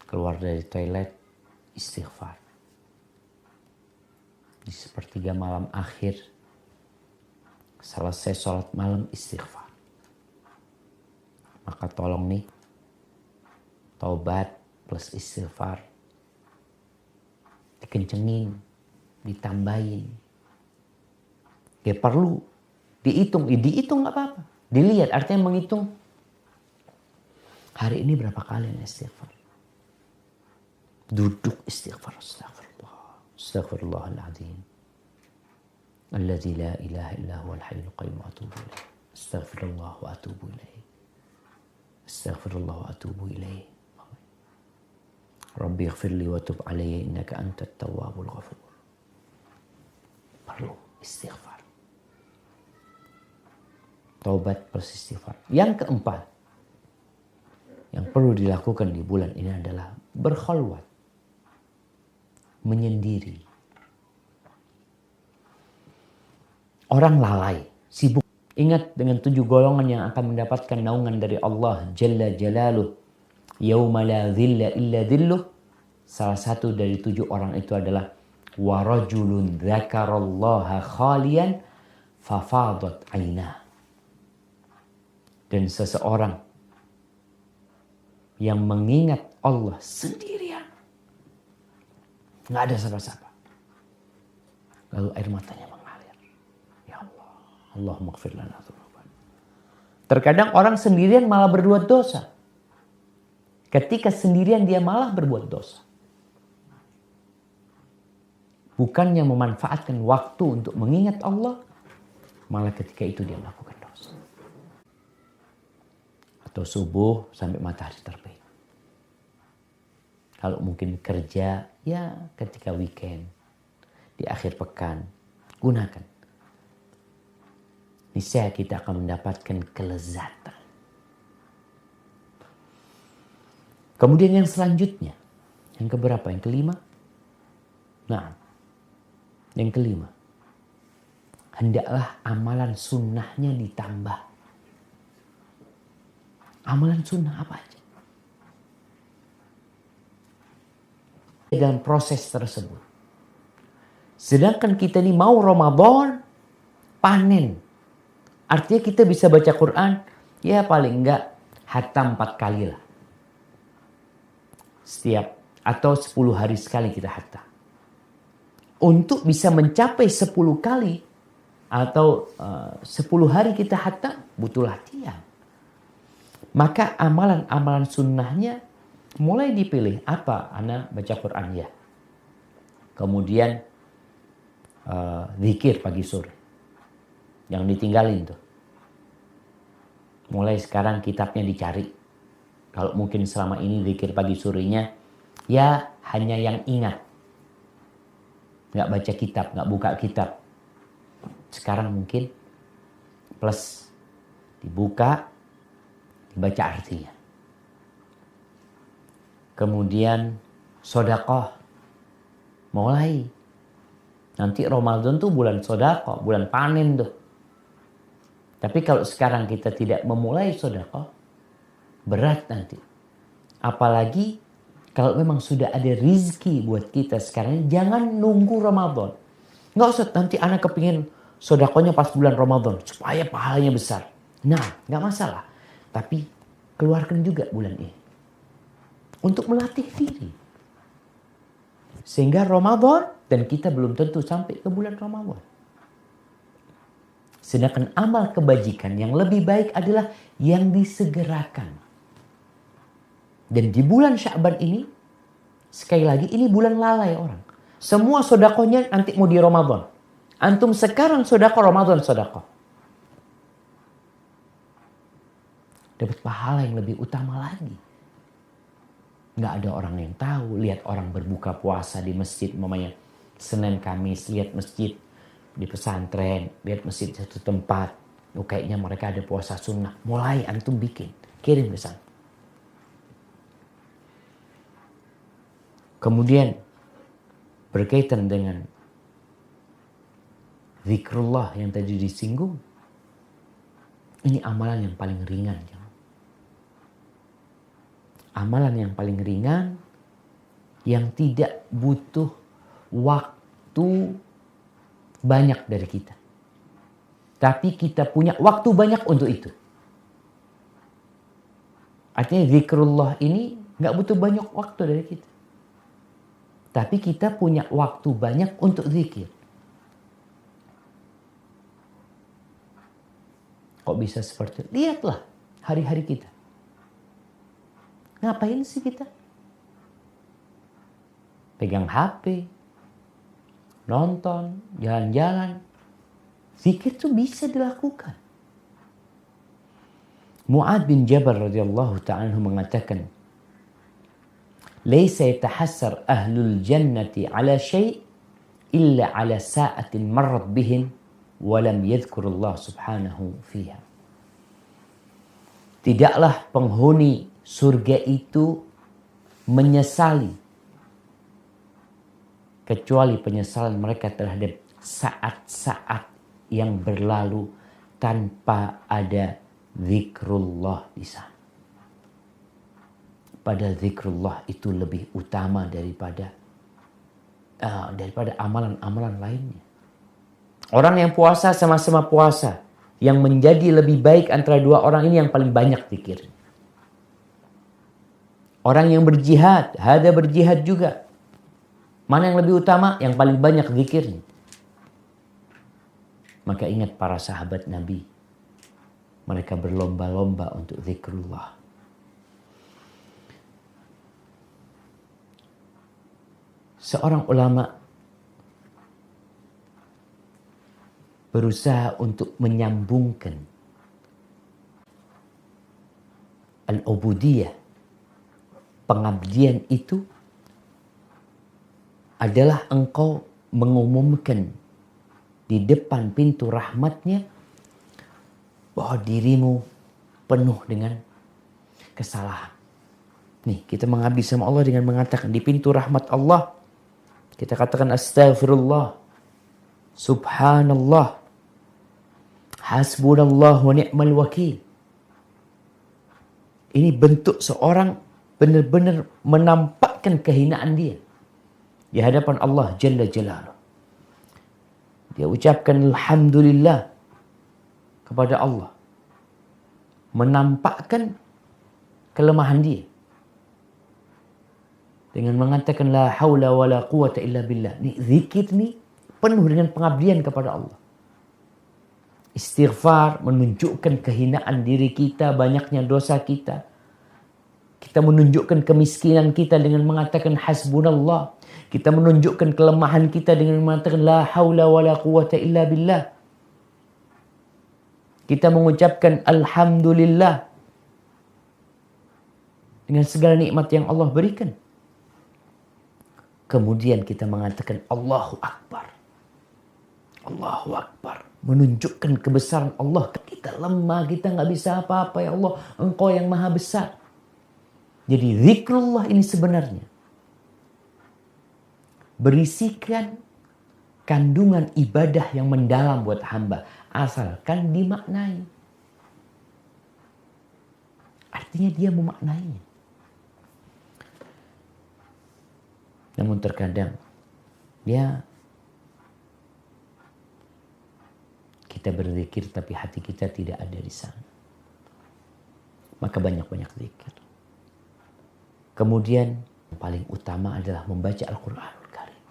Keluar dari toilet istighfar. Di sepertiga malam akhir selesai sholat malam istighfar. Maka tolong nih, taubat plus istighfar dikencengin, ditambahin. Ya perlu dihitung nggak apa-apa. Dilihat, artinya menghitung hari ini berapa kali istighfar. Duduk istighfar, astaghfirullahaladzim. Alladzi la ilaha illa huwal hayyul qayyum wa atubu ilaih. Astaghfirullah wa atubu ilaih. Astaghfirullah wa atubu ilaih. Rabbi ighfirli wa tub alayya innaka antat tawwabul ghafur. Perlu istighfar. Taubat plus istighfar. Yang keempat, yang perlu dilakukan di bulan ini adalah berkhalwat. Menyendiri. Orang lalai, sibuk. Ingat dengan 7 golongan yang akan mendapatkan naungan dari Allah Jalla Jalaluh. Yauma la dhilla illa dhilluh. Salah satu dari 7 orang itu adalah warajulun dzakarallaha khalian fafadat ainah. Dan seseorang yang mengingat Allah sendirian. Nggak ada siapa-siapa. Lalu air matanya mengalir. Ya Allah. Allahumma ighfir lana dzunubana. Terkadang orang sendirian malah berbuat dosa. Ketika sendirian dia malah berbuat dosa. Bukannya memanfaatkan waktu untuk mengingat Allah, malah ketika itu dia melakukan dosa. Atau subuh sampai matahari terbit. Kalau mungkin kerja, ya ketika weekend, di akhir pekan, gunakan. niscaya kita akan mendapatkan kelezatan. Kemudian yang selanjutnya, yang keberapa? Yang kelima? Nah, yang kelima, hendaklah amalan sunnahnya ditambah. Amalan sunnah apa aja? Dalam proses tersebut. Sedangkan kita ini mau Ramadan, panen. Artinya kita bisa baca Quran, ya paling enggak hatam 4 kali lah. Setiap, atau 10 hari sekali kita hatam. Untuk bisa mencapai 10 kali, atau 10 hari kita hatam, butuh latihan. Maka amalan-amalan sunnahnya mulai dipilih. Apa? Ana baca Quran ya. Kemudian zikir pagi sore. Yang ditinggalin tuh. Mulai sekarang kitabnya dicari. Kalau mungkin selama ini zikir pagi sorenya, ya hanya yang ingat. Nggak baca kitab, nggak buka kitab. Sekarang mungkin plus dibuka, dibaca artinya. Kemudian sedekah. Mulai. Nanti Ramadan tuh bulan sedekah, bulan panen tuh. Tapi kalau sekarang kita tidak memulai sedekah, berat nanti. Apalagi kalau memang sudah ada rizki buat kita sekarang, jangan nunggu Ramadan. Nggak usah, nanti anak kepingin sedekahnya pas bulan Ramadan, supaya pahalanya besar. Nah, nggak masalah. Tapi keluarkan juga bulan ini. Untuk melatih diri. Sehingga Ramadan, dan kita belum tentu sampai ke bulan Ramadan. Sedangkan amal kebajikan yang lebih baik adalah yang disegerakan. Dan di bulan Sya'ban ini, sekali lagi ini bulan lalai orang. Semua sedekahnya nanti mau di Ramadan. Antum sekarang sedekah, Ramadan sedekah. Dapat pahala yang lebih utama lagi. Nggak ada orang yang tahu. Lihat orang berbuka puasa di masjid, mamanya Senin Kamis, lihat masjid di pesantren, lihat masjid di satu tempat. Oh, kayaknya mereka ada puasa sunnah. Mulai antum bikin, kirim ke sana. Kemudian berkaitan dengan zikrullah yang tadi disinggung. Ini amalan yang paling ringan. Amalan yang paling ringan yang tidak butuh waktu banyak dari kita. Tapi kita punya waktu banyak untuk itu. Artinya zikrullah ini gak butuh banyak waktu dari kita. Tapi kita punya waktu banyak untuk zikir. Kok bisa seperti itu? Lihatlah hari-hari kita. Ngapain sih kita? Pegang HP, nonton, jalan-jalan. Zikir itu bisa dilakukan. Mu'ad bin Jabal radhiyallahu ta'ala mengatakan, "Laisa yatahassar ahlul jannati ala syai' illa ala sa'atin marrat bihim wa lam yadhkurullah subhanahu fiha." Tidaklah penghuni surga itu menyesali kecuali penyesalan mereka terhadap saat-saat yang berlalu tanpa ada zikrullah di sana. Padahal zikrullah itu lebih utama daripada amalan-amalan lainnya. Orang yang puasa sama-sama puasa, yang menjadi lebih baik antara dua orang ini yang paling banyak zikir. Orang yang berjihad, ada berjihad juga. Mana yang lebih utama? Yang paling banyak zikirnya. Maka ingat para sahabat Nabi. Mereka berlomba-lomba untuk zikrullah. Seorang ulama berusaha untuk menyambungkan al-ubudiyah. Pengabdian itu adalah engkau mengumumkan di depan pintu rahmatnya bahwa dirimu penuh dengan kesalahan. Nih, kita mengabdi sama Allah dengan mengatakan di pintu rahmat Allah, kita katakan astaghfirullah, subhanallah, hasbunallah wa ni'mal wakil. Ini bentuk seorang benar-benar menampakkan kehinaan dia di hadapan Allah Jalla Jalaluh. Dia ucapkan alhamdulillah kepada Allah, menampakkan kelemahan dia dengan mengatakan la haula wala quwata illa billah. Nih, zikir nih penuh dengan pengabdian kepada Allah. Istighfar menunjukkan kehinaan diri kita, banyaknya dosa kita. Kita menunjukkan kemiskinan kita dengan mengatakan hasbunallah. Kita menunjukkan kelemahan kita dengan mengatakan la haula wala quwata illa billah. Kita mengucapkan alhamdulillah dengan segala nikmat yang Allah berikan. Kemudian kita mengatakan Allahu Akbar. Allahu Akbar. Menunjukkan kebesaran Allah. Kita lemah, kita nggak bisa apa-apa ya Allah. Engkau yang maha besar. Jadi zikrullah ini sebenarnya berisikan kandungan ibadah yang mendalam buat hamba. Asalkan dimaknai. Artinya dia memaknainya. Namun terkadang kita berzikir tapi hati kita tidak ada di sana. Maka banyak-banyak zikir. Kemudian yang paling utama adalah membaca Al-Quranul Karim.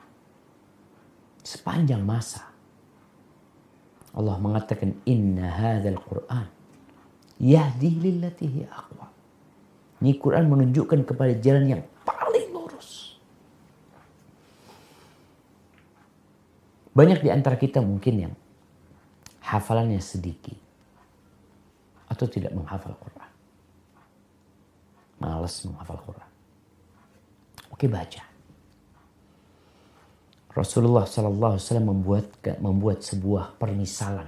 Sepanjang masa Allah mengatakan inna hadzal Qur'an yahdi lillati hiya aqwam. Ini Quran menunjukkan kepada jalan yang paling lurus. Banyak di antara kita mungkin yang hafalannya sedikit atau tidak menghafal Quran. Malas menghafal Quran. Oke, baca. Rasulullah SAW membuat sebuah permisalan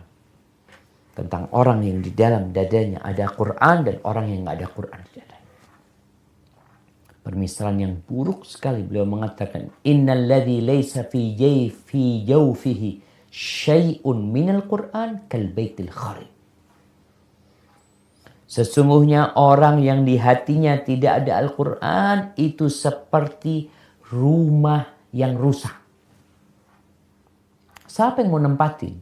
tentang orang yang di dalam dadanya ada Quran dan orang yang nggak ada Quran di dadanya. Permisalan yang buruk sekali. Beliau mengatakan, Innal ladzi laysa fi jawfihi syai'un minal Quran kal baitil kharib. Sesungguhnya orang yang di hatinya tidak ada Al-Quran itu seperti rumah yang rusak. Siapa yang mau nempatin?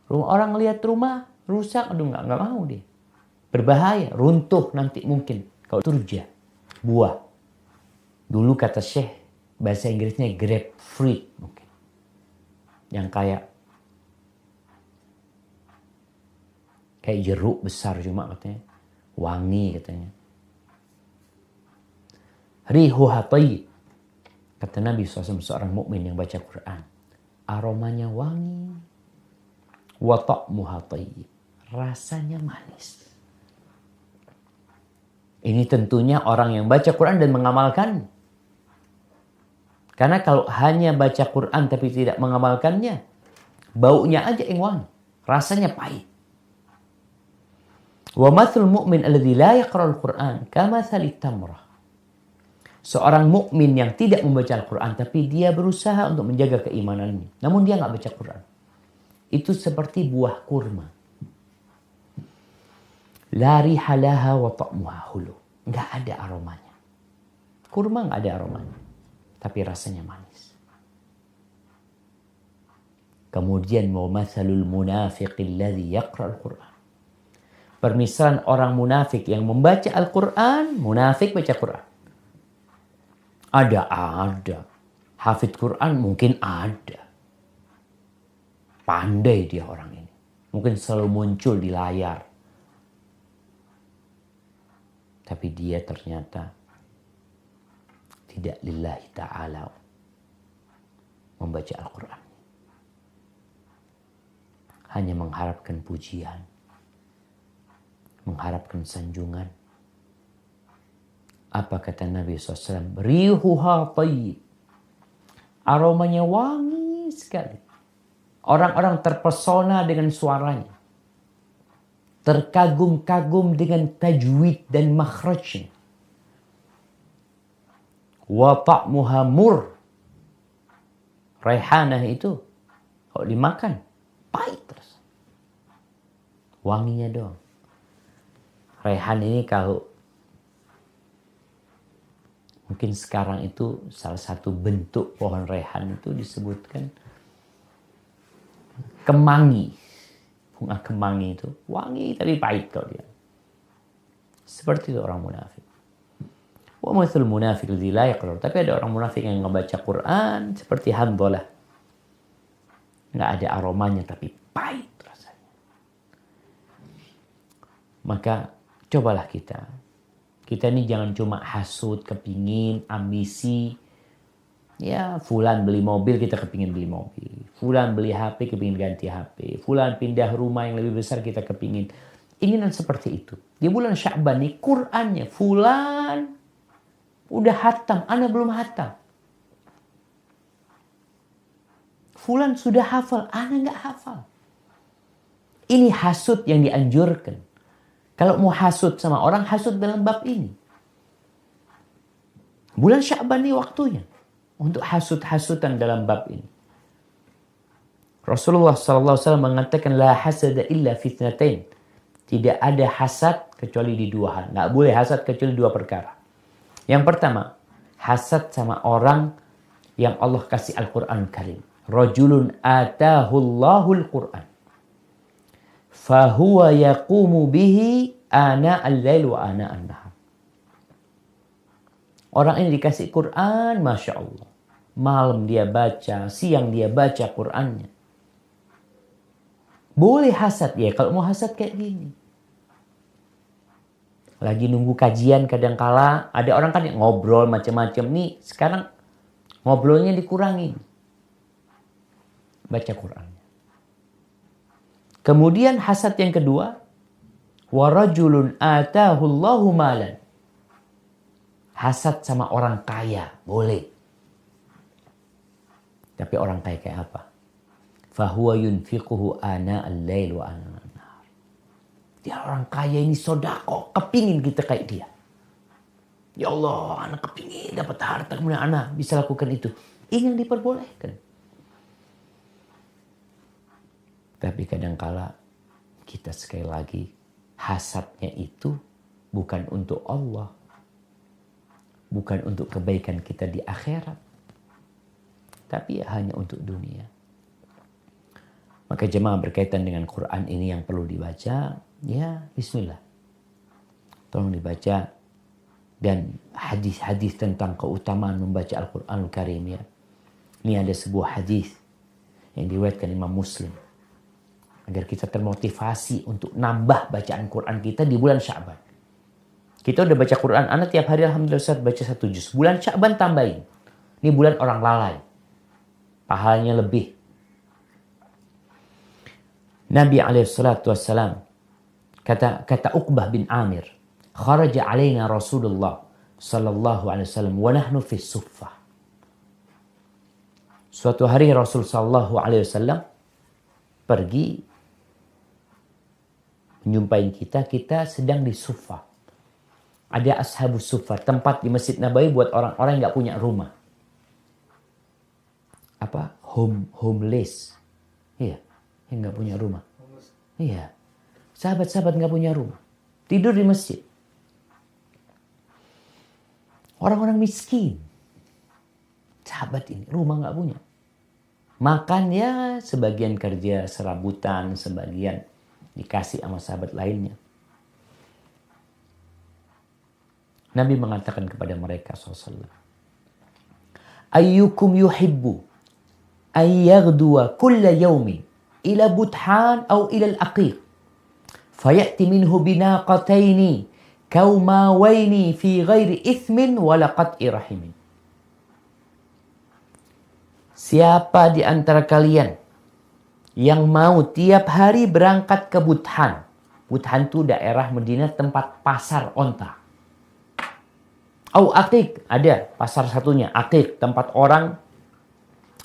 Orang lihat rumah rusak, aduh nggak mau dia. Berbahaya, runtuh nanti mungkin. Kalau turja, buah. Dulu kata Syekh, bahasa Inggrisnya grapefruit mungkin. Yang kayak jeruk besar cuma katanya. Wangi katanya. Rihuha tayyib. Kata Nabi SAW, seorang mukmin yang baca Quran. Aromanya wangi. Wa ta'muha tayyib. Rasanya manis. Ini tentunya orang yang baca Quran dan mengamalkan. Karena kalau hanya baca Quran tapi tidak mengamalkannya, baunya aja yang wangi. Rasanya pahit. Wa mathul mu'min alladhi la yaqra'ul Qur'an kamathalit tamrah. Seorang mukmin yang tidak membaca Al-Quran tapi dia berusaha untuk menjaga keimanannya, namun dia nggak baca Quran, itu seperti buah kurma. La riha laha wa ta'muha hulu. Nggak ada aromanya. Kurma nggak ada aromanya, tapi rasanya manis. Kemudian wa mathalul munafiqil ladzi yaqra'ul Qur'an. Permisalan orang munafik yang membaca Al-Quran, munafik baca Quran. Ada. Hafidh Quran mungkin ada. Pandai dia orang ini. Mungkin selalu muncul di layar. Tapi dia ternyata tidak lillahi ta'ala membaca Al-Quran. Hanya mengharapkan pujian. Mengharapkan sanjungan. Apa kata Nabi SAW? Rihuha tayyib. Aromanya wangi sekali. Orang-orang terpesona dengan suaranya. Terkagum-kagum dengan tajwid dan makhrajnya. Wa ta'muha mur. Raihanah itu kalau dimakan pahit terus. Wanginya doang. Raihan ini kalau mungkin sekarang itu salah satu bentuk pohon raihan itu disebutkan kemangi. Bunga kemangi itu wangi tapi pahit kalau dia. Seperti itu orang munafik. Wa matsul munafiq alladzi la yaqra. Tapi ada orang munafik yang ngebaca Quran seperti Hanzalah. Enggak ada aromanya tapi pahit rasanya. Maka cobalah kita ini jangan cuma hasut, kepingin, ambisi. Ya, fulan beli mobil, kita kepingin beli mobil. Fulan beli HP, kepingin ganti HP. Fulan pindah rumah yang lebih besar, kita kepingin. Inginan seperti itu. Di bulan Sya'ban nih, Qur'annya, fulan udah hatam, ana belum hatam. Fulan sudah hafal, ana nggak hafal. Ini hasut yang dianjurkan. Kalau mau hasut sama orang, hasut dalam bab ini. Bulan Sya'ban ini waktunya untuk hasut-hasutan dalam bab ini. Rasulullah SAW mengatakan, la hasada illa fitnatain. Tidak ada hasad kecuali di dua hal. Nggak boleh hasad kecuali dua perkara. Yang pertama, hasad sama orang yang Allah kasih Al-Quran Karim. Rajulun atahullahul Quran. Fahuwa yaqumu bihi ana al-lail wa ana an-nahar. Orang ini dikasih Quran, Masya Allah. Malam dia baca, siang dia baca Qurannya. Boleh hasad ya, kalau mau hasad kayak gini. Lagi nunggu kajian kadangkala, ada orang kan yang ngobrol macam-macam. Nih sekarang ngobrolnya dikurangin. Baca Quran. Kemudian hasad yang kedua, warajulun atahullahu malan. Hasad sama orang kaya, boleh. Tapi orang kaya kayak apa? Fahuwa yunfiquhu ana al-lail wa ana an-nahar. Dia orang kaya ini sodako, kepingin kita kayak dia. Ya Allah, anak kepingin dapat harta, kemudian anak bisa lakukan itu. Ini yang diperbolehkan. Tapi kadangkala kita sekali lagi hasadnya itu bukan untuk Allah. Bukan untuk kebaikan kita di akhirat. Tapi ya hanya untuk dunia. Maka jemaah berkaitan dengan Quran ini yang perlu dibaca. Ya bismillah. Tolong dibaca. Dan hadis-hadis tentang keutamaan membaca Al-Quranul Karim ya. Ini ada sebuah hadis yang diriwayatkan Imam Muslim. Agar kita termotivasi untuk nambah bacaan Quran kita di bulan Sya'ban. Kita udah baca Quran, anak tiap hari alhamdulillah Ustaz baca 1 juz. Bulan Sya'ban tambahin. Ini bulan orang lalai. Pahalanya lebih. Nabi SAW kata Uqbah bin Amir, kharaja alaina Rasulullah sallallahu alaihi wasallam wa nahnu fi suffah. Suatu hari Rasul sallallahu alaihi wasallam pergi menyumpahin kita sedang di Suffah. Ada ashabus Suffah, tempat di Masjid Nabawi buat orang-orang yang gak punya rumah. Apa? Homeless. Iya, yang gak punya rumah. Iya, sahabat-sahabat gak punya rumah. Tidur di masjid. Orang-orang miskin. Sahabat ini, rumah gak punya. Makan ya sebagian kerja serabutan, sebagian dikasih sama sahabat lainnya. Nabi mengatakan kepada mereka SAW, ayyukum yuhibbu ayyaghduwa kulla yawmin ila buthan aw ila al-aqiq fayati minhu binaqataini kawmawaini fi ghairi ithmin wala qat'i rahimin. Siapa di antara kalian yang mau tiap hari berangkat ke Buthan. Buthan itu daerah Madinah tempat pasar onta. Au Aqiq, ada pasar satunya. Aqiq, tempat orang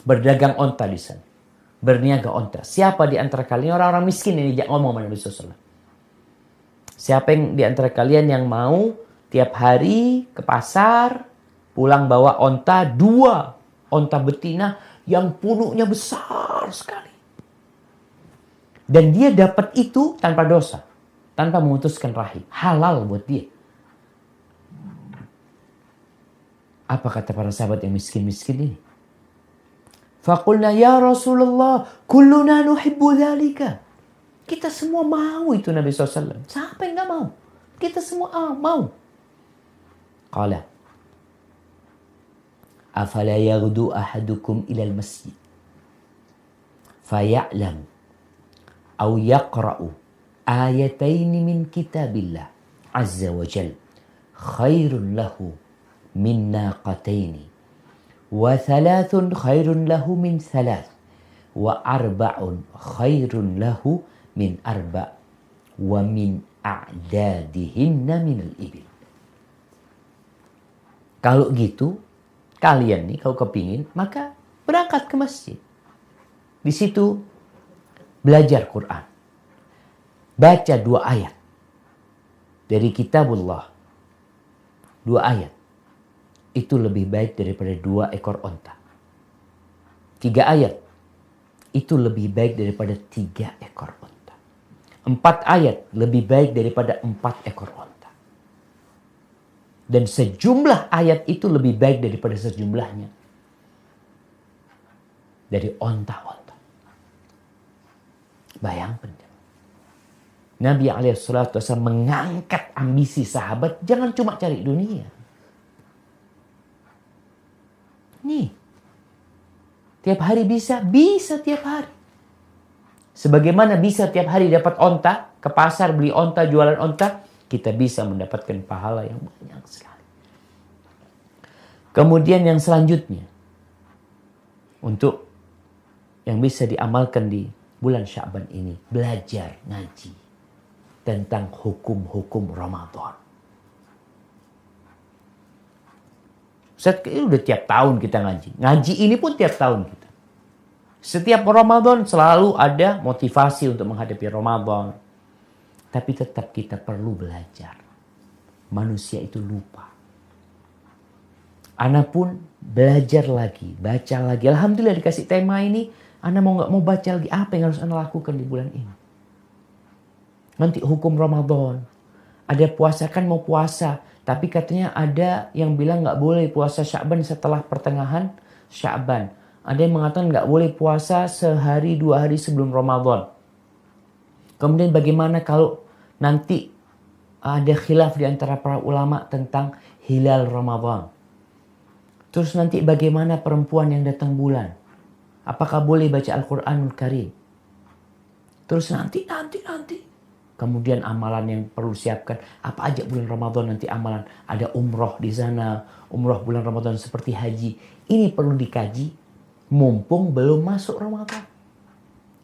berdagang onta di sana. berniaga onta. Siapa di antara kalian, orang-orang miskin ini ngomong sama Nabi SAW. Siapa yang di antara kalian yang mau tiap hari ke pasar, pulang bawa onta, 2 onta betina yang punuknya besar sekali. Dan dia dapat itu tanpa dosa, tanpa memutuskan rahim. Halal buat dia. Apa kata para sahabat yang miskin-miskin ini? Faqulna ya Rasulullah, kulluna nuhibbu dhalika. Kita semua mau itu Nabi SAW. Siapa yang gak mau? Kita semua mau. Qala, afala yaghdu ahadukum ilal masjid faya'lam aw yaqra'u ayataini min kitabillah azza wa jal khairun lahu min naqataini wa 3 khairun lahu min 3 wa 4 khairun lahu min 4 wa min a'dadihinna minal ibil. Kalau gitu, kalian nih kalau kepingin, maka berangkat ke masjid. Di situ belajar Quran. Baca 2 ayat dari kitabullah. 2 ayat. Itu lebih baik daripada 2 ekor onta. 3 ayat. Itu lebih baik daripada 3 ekor onta. 4 ayat lebih baik daripada 4 ekor onta. Dan sejumlah ayat itu lebih baik daripada sejumlahnya dari onta-onta. Bayangkan. Nabi SAW mengangkat ambisi sahabat, jangan cuma cari dunia. Nih, tiap hari bisa tiap hari. Sebagaimana bisa tiap hari dapat onta, ke pasar beli onta, jualan onta, kita bisa mendapatkan pahala yang banyak sekali. Kemudian yang selanjutnya, untuk yang bisa diamalkan di bulan Sya'ban ini, belajar ngaji tentang hukum-hukum Ramadan. Ini udah tiap tahun kita ngaji. Ngaji ini pun tiap tahun kita. Setiap Ramadan selalu ada motivasi untuk menghadapi Ramadan. Tapi tetap kita perlu belajar. Manusia itu lupa. Ana pun belajar lagi, baca lagi. Alhamdulillah dikasih tema ini. Ana mau nggak mau baca lagi. Apa yang harus Ana lakukan di bulan ini? Nanti hukum Ramadan. Ada puasa, kan mau puasa. Tapi katanya ada yang bilang nggak boleh puasa Sya'ban setelah pertengahan Sya'ban. Ada yang mengatakan nggak boleh puasa sehari 2 hari sebelum Ramadan. Kemudian bagaimana kalau nanti ada khilaf di antara para ulama tentang hilal Ramadan. Terus nanti bagaimana perempuan yang datang bulan. Apakah boleh baca Al-Quranul Karim? Terus nanti. Kemudian amalan yang perlu siapkan. Apa aja bulan Ramadan nanti amalan. Ada umroh di sana. Umroh bulan Ramadan seperti haji. Ini perlu dikaji. Mumpung belum masuk Ramadan.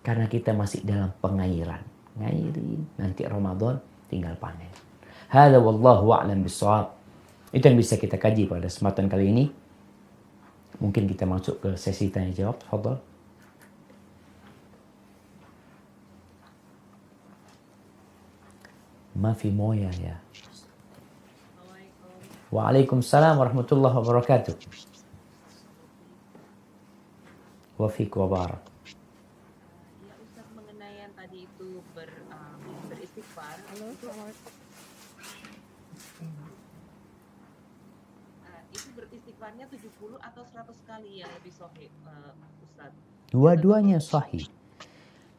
Karena kita masih dalam pengairan. Ngairin. Nanti Ramadan tinggal panen. Hadza wallahu a'lam bishawab. Itu yang bisa kita kaji pada kesempatan kali ini. Mungkin kita masuk ke sesi tanya jawab. Tafadhal. Mafi moya ya. Waalaikumsalam warahmatullahi wabarakatuh. Wafiq wa barak. Ya Ustaz, mengenai yang tadi itu beristighfar. Itu beristighfarnya 70 atau 100 kali yang lebih sahih, Ustaz? Dua-duanya sahih.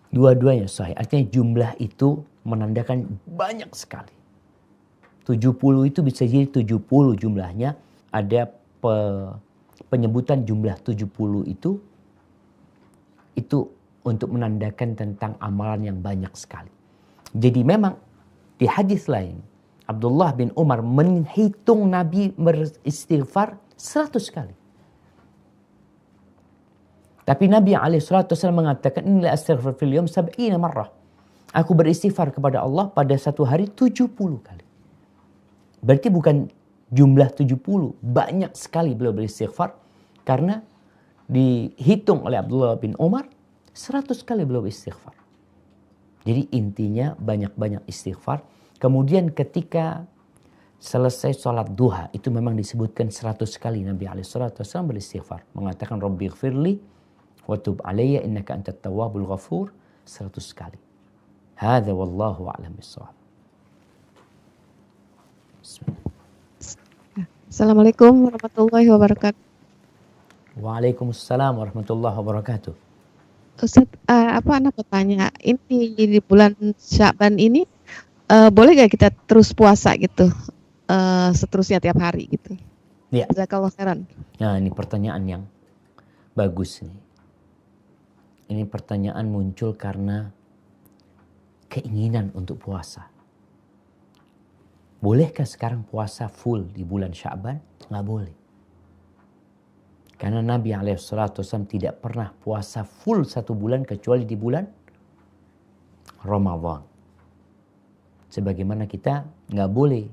Dua-duanya sahih. Artinya jumlah itu menandakan banyak sekali. 70 itu bisa jadi 70 jumlahnya. Ada penyebutan jumlah 70 itu untuk menandakan tentang amalan yang banyak sekali. Jadi memang di hadis lain, Abdullah bin Umar menghitung Nabi beristighfar 100 kali. Tapi Nabi SAW mengatakan, Inni la astaghfir fil yawm 70 marrah. Aku beristighfar kepada Allah pada satu hari 70 kali. Berarti bukan jumlah 70. Banyak sekali beliau beristighfar. Karena dihitung oleh Abdullah bin Umar 100 kali beliau istighfar. Jadi intinya banyak-banyak istighfar. Kemudian ketika selesai sholat duha, itu memang disebutkan 100 kali Nabi SAW beristighfar. Mengatakan, Rabbi gfirli wa tub alayya innaka antat tawwabul ghafur, 100 kali. Hadza wallahu a'lam bissawab. Bismillah. Assalamualaikum warahmatullahi wabarakatuh. Waalaikumsalam warahmatullahi wabarakatuh. Ustaz, anak bertanya, ini di bulan Sya'ban ini boleh gak kita terus puasa gitu, seterusnya tiap hari gitu? Ya. Jazakallah khairan. Nah, ini pertanyaan yang bagus nih. Ini pertanyaan muncul karena keinginan untuk puasa. Bolehkah sekarang puasa full di bulan Sya'ban? Nggak boleh. Karena Nabi SAW tidak pernah puasa full 1 bulan kecuali di bulan Ramadan. Sebagaimana kita nggak boleh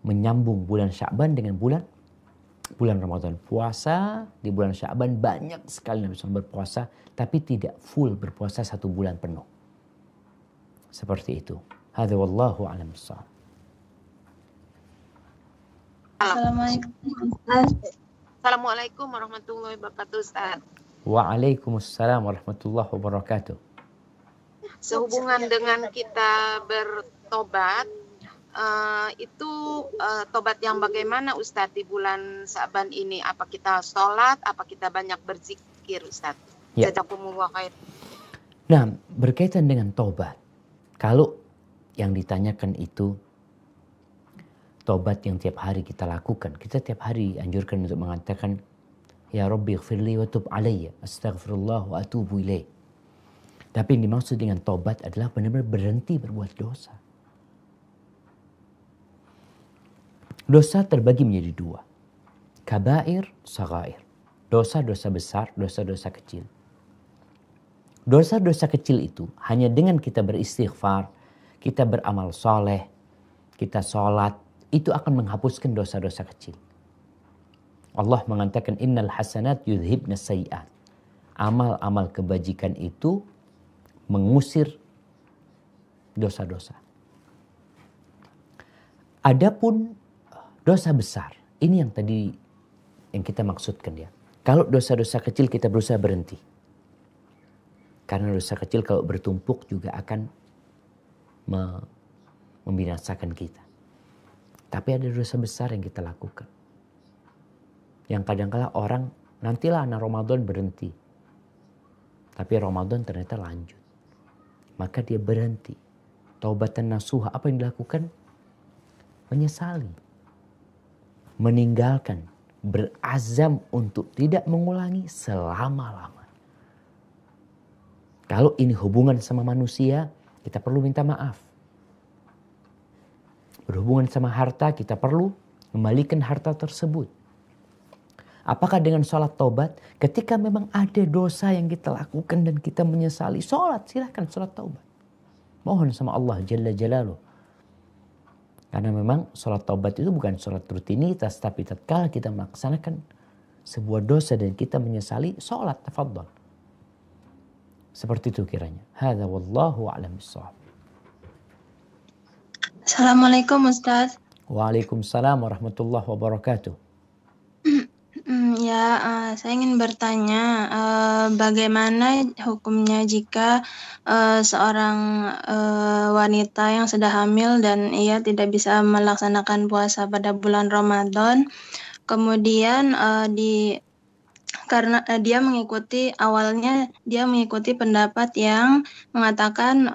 menyambung bulan Sya'ban dengan bulan Ramadan. Puasa di bulan Sya'ban banyak sekali Nabi SAW berpuasa, tapi tidak full berpuasa 1 bulan penuh. Seperti itu. Hadza wallahu a'lam bissawab. Assalamualaikum warahmatullahi wabarakatuh, Ustaz. Waalaikumsalam warahmatullahi wabarakatuh. Sehubungan dengan kita bertobat, itu tobat yang bagaimana, Ustaz, di bulan Sya'ban ini? Apa kita sholat, apa kita banyak berzikir, Ustaz? Ya. Jazakumullah khair. Nah, berkaitan dengan tobat. Kalau yang ditanyakan itu tobat yang tiap hari kita lakukan. Kita tiap hari anjurkan untuk mengatakan, Ya Rabbi gfirli wa tub alayya, astaghfirullah wa atubu ilaih. Tapi yang dimaksud dengan tobat adalah benar-benar berhenti berbuat dosa. Dosa terbagi menjadi 2. Kabair, sagair. Dosa-dosa besar, dosa-dosa kecil. Dosa-dosa kecil itu hanya dengan kita beristighfar, kita beramal soleh, kita sholat, itu akan menghapuskan dosa-dosa kecil. Allah mengatakan innal hasanat yudhibna sayiat. Amal-amal kebajikan itu mengusir dosa-dosa. Adapun dosa besar, ini yang tadi yang kita maksudkan ya. Kalau dosa-dosa kecil kita berusaha berhenti. Karena dosa kecil kalau bertumpuk juga akan membinasakan kita. Tapi ada dosa besar yang kita lakukan. Yang kadang-kala orang, nantilah anak Ramadan berhenti. Tapi Ramadan ternyata lanjut. Maka dia berhenti. Taubatan nasuha, apa yang dilakukan? Menyesali. Meninggalkan. Berazam untuk tidak mengulangi selama-lamanya. Kalau ini hubungan sama manusia, kita perlu minta maaf. Berhubungan sama harta, kita perlu kembalikan harta tersebut. Apakah dengan sholat taubat? Ketika memang ada dosa yang kita lakukan dan kita menyesali, sholat, silahkan sholat taubat. Mohon sama Allah Jalla Jalaluh. Karena memang sholat taubat itu bukan sholat rutinitas, tapi tatkala kita melaksanakan sebuah dosa dan kita menyesali, sholat, tafadhal. Seperti itu kiranya. Hadza wallahu a'lam bissawab. Assalamualaikum Ustaz. Waalaikumsalam warahmatullahi wabarakatuh. Saya ingin bertanya bagaimana hukumnya jika seorang wanita yang sudah hamil dan ia tidak bisa melaksanakan puasa pada bulan Ramadan, kemudian karena awalnya dia mengikuti pendapat yang mengatakan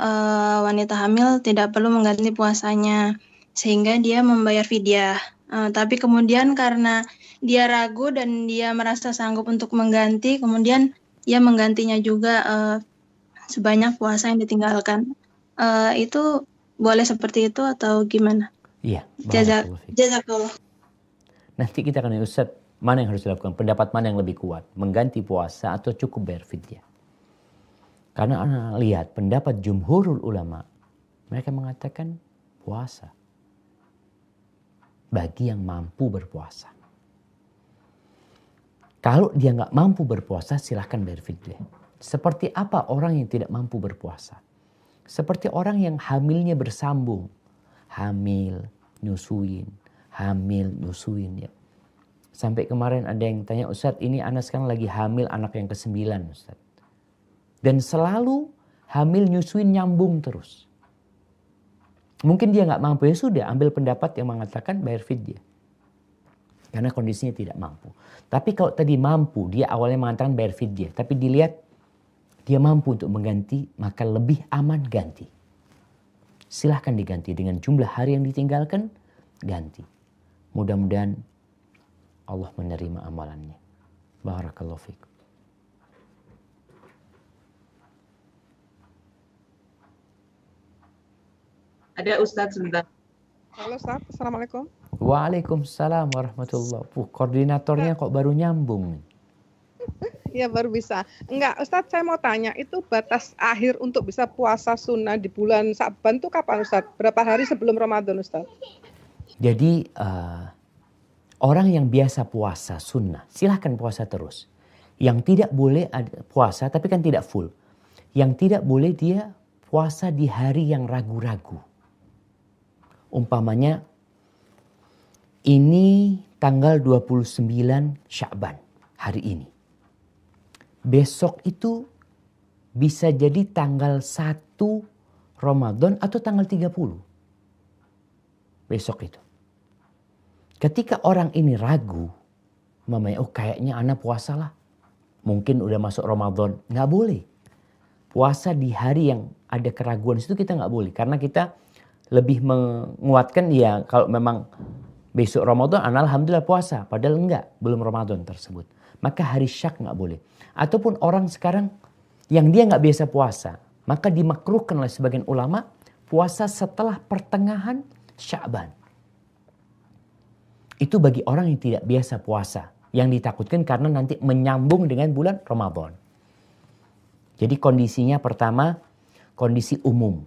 wanita hamil tidak perlu mengganti puasanya sehingga dia membayar fidyah. Tapi kemudian karena dia ragu dan dia merasa sanggup untuk mengganti, kemudian ia menggantinya juga sebanyak puasa yang ditinggalkan. Itu boleh seperti itu atau gimana? Iya. Jazakallah. Nanti kita akan tanya Ustaz, mana yang harus dilakukan? Pendapat mana yang lebih kuat? Mengganti puasa atau cukup bayar fidyah? Karena anak lihat pendapat jumhurul ulama, mereka mengatakan puasa. Bagi yang mampu berpuasa. Kalau dia nggak mampu berpuasa, silahkan bayar fidyah. Seperti apa orang yang tidak mampu berpuasa? Seperti orang yang hamilnya bersambung. Hamil, nyusuin, ya. Sampai kemarin ada yang tanya, Ustadz ini anak sekarang lagi hamil anak yang ke-9 Ustadz. Dan selalu hamil nyusuin nyambung terus. Mungkin dia nggak mampu, ya sudah ambil pendapat yang mengatakan bayar fidyah. Karena kondisinya tidak mampu. Tapi kalau tadi mampu, dia awalnya mengatakan bayar fidyah. Tapi dilihat dia mampu untuk mengganti, maka lebih aman ganti. Silahkan diganti dengan jumlah hari yang ditinggalkan, ganti. Mudah-mudahan Allah menerima amalannya. Barakallahu fikum. Ada Ustadz sebentar. Halo Ustaz, Assalamualaikum. Waalaikumsalam warahmatullahi wabarakatuh. Koordinatornya kok baru nyambung nih. Ya baru bisa. Enggak, Ustadz saya mau tanya, itu batas akhir untuk bisa puasa sunnah di bulan Sa'ban itu kapan Ustadz? Berapa hari sebelum Ramadan Ustadz? Jadi orang yang biasa puasa sunnah, silahkan puasa terus. Yang tidak boleh puasa, tapi kan tidak full. Yang tidak boleh dia puasa di hari yang ragu-ragu. Umpamanya ini tanggal 29 Sya'ban hari ini. Besok itu bisa jadi tanggal 1 Ramadan atau tanggal 30. Besok itu. Ketika orang ini ragu, mamanya, oh kayaknya anak puasa lah. Mungkin udah masuk Ramadan. Nggak boleh. Puasa di hari yang ada keraguan itu kita nggak boleh. Karena kita lebih menguatkan ya kalau memang besok Ramadan, alhamdulillah puasa. Padahal enggak, belum Ramadan tersebut. Maka hari syak nggak boleh. Ataupun orang sekarang yang dia nggak biasa puasa, maka dimakruhkan oleh sebagian ulama puasa setelah pertengahan Sya'ban. Itu bagi orang yang tidak biasa puasa, yang ditakutkan karena nanti menyambung dengan bulan Ramadan. Jadi kondisinya pertama, kondisi umum.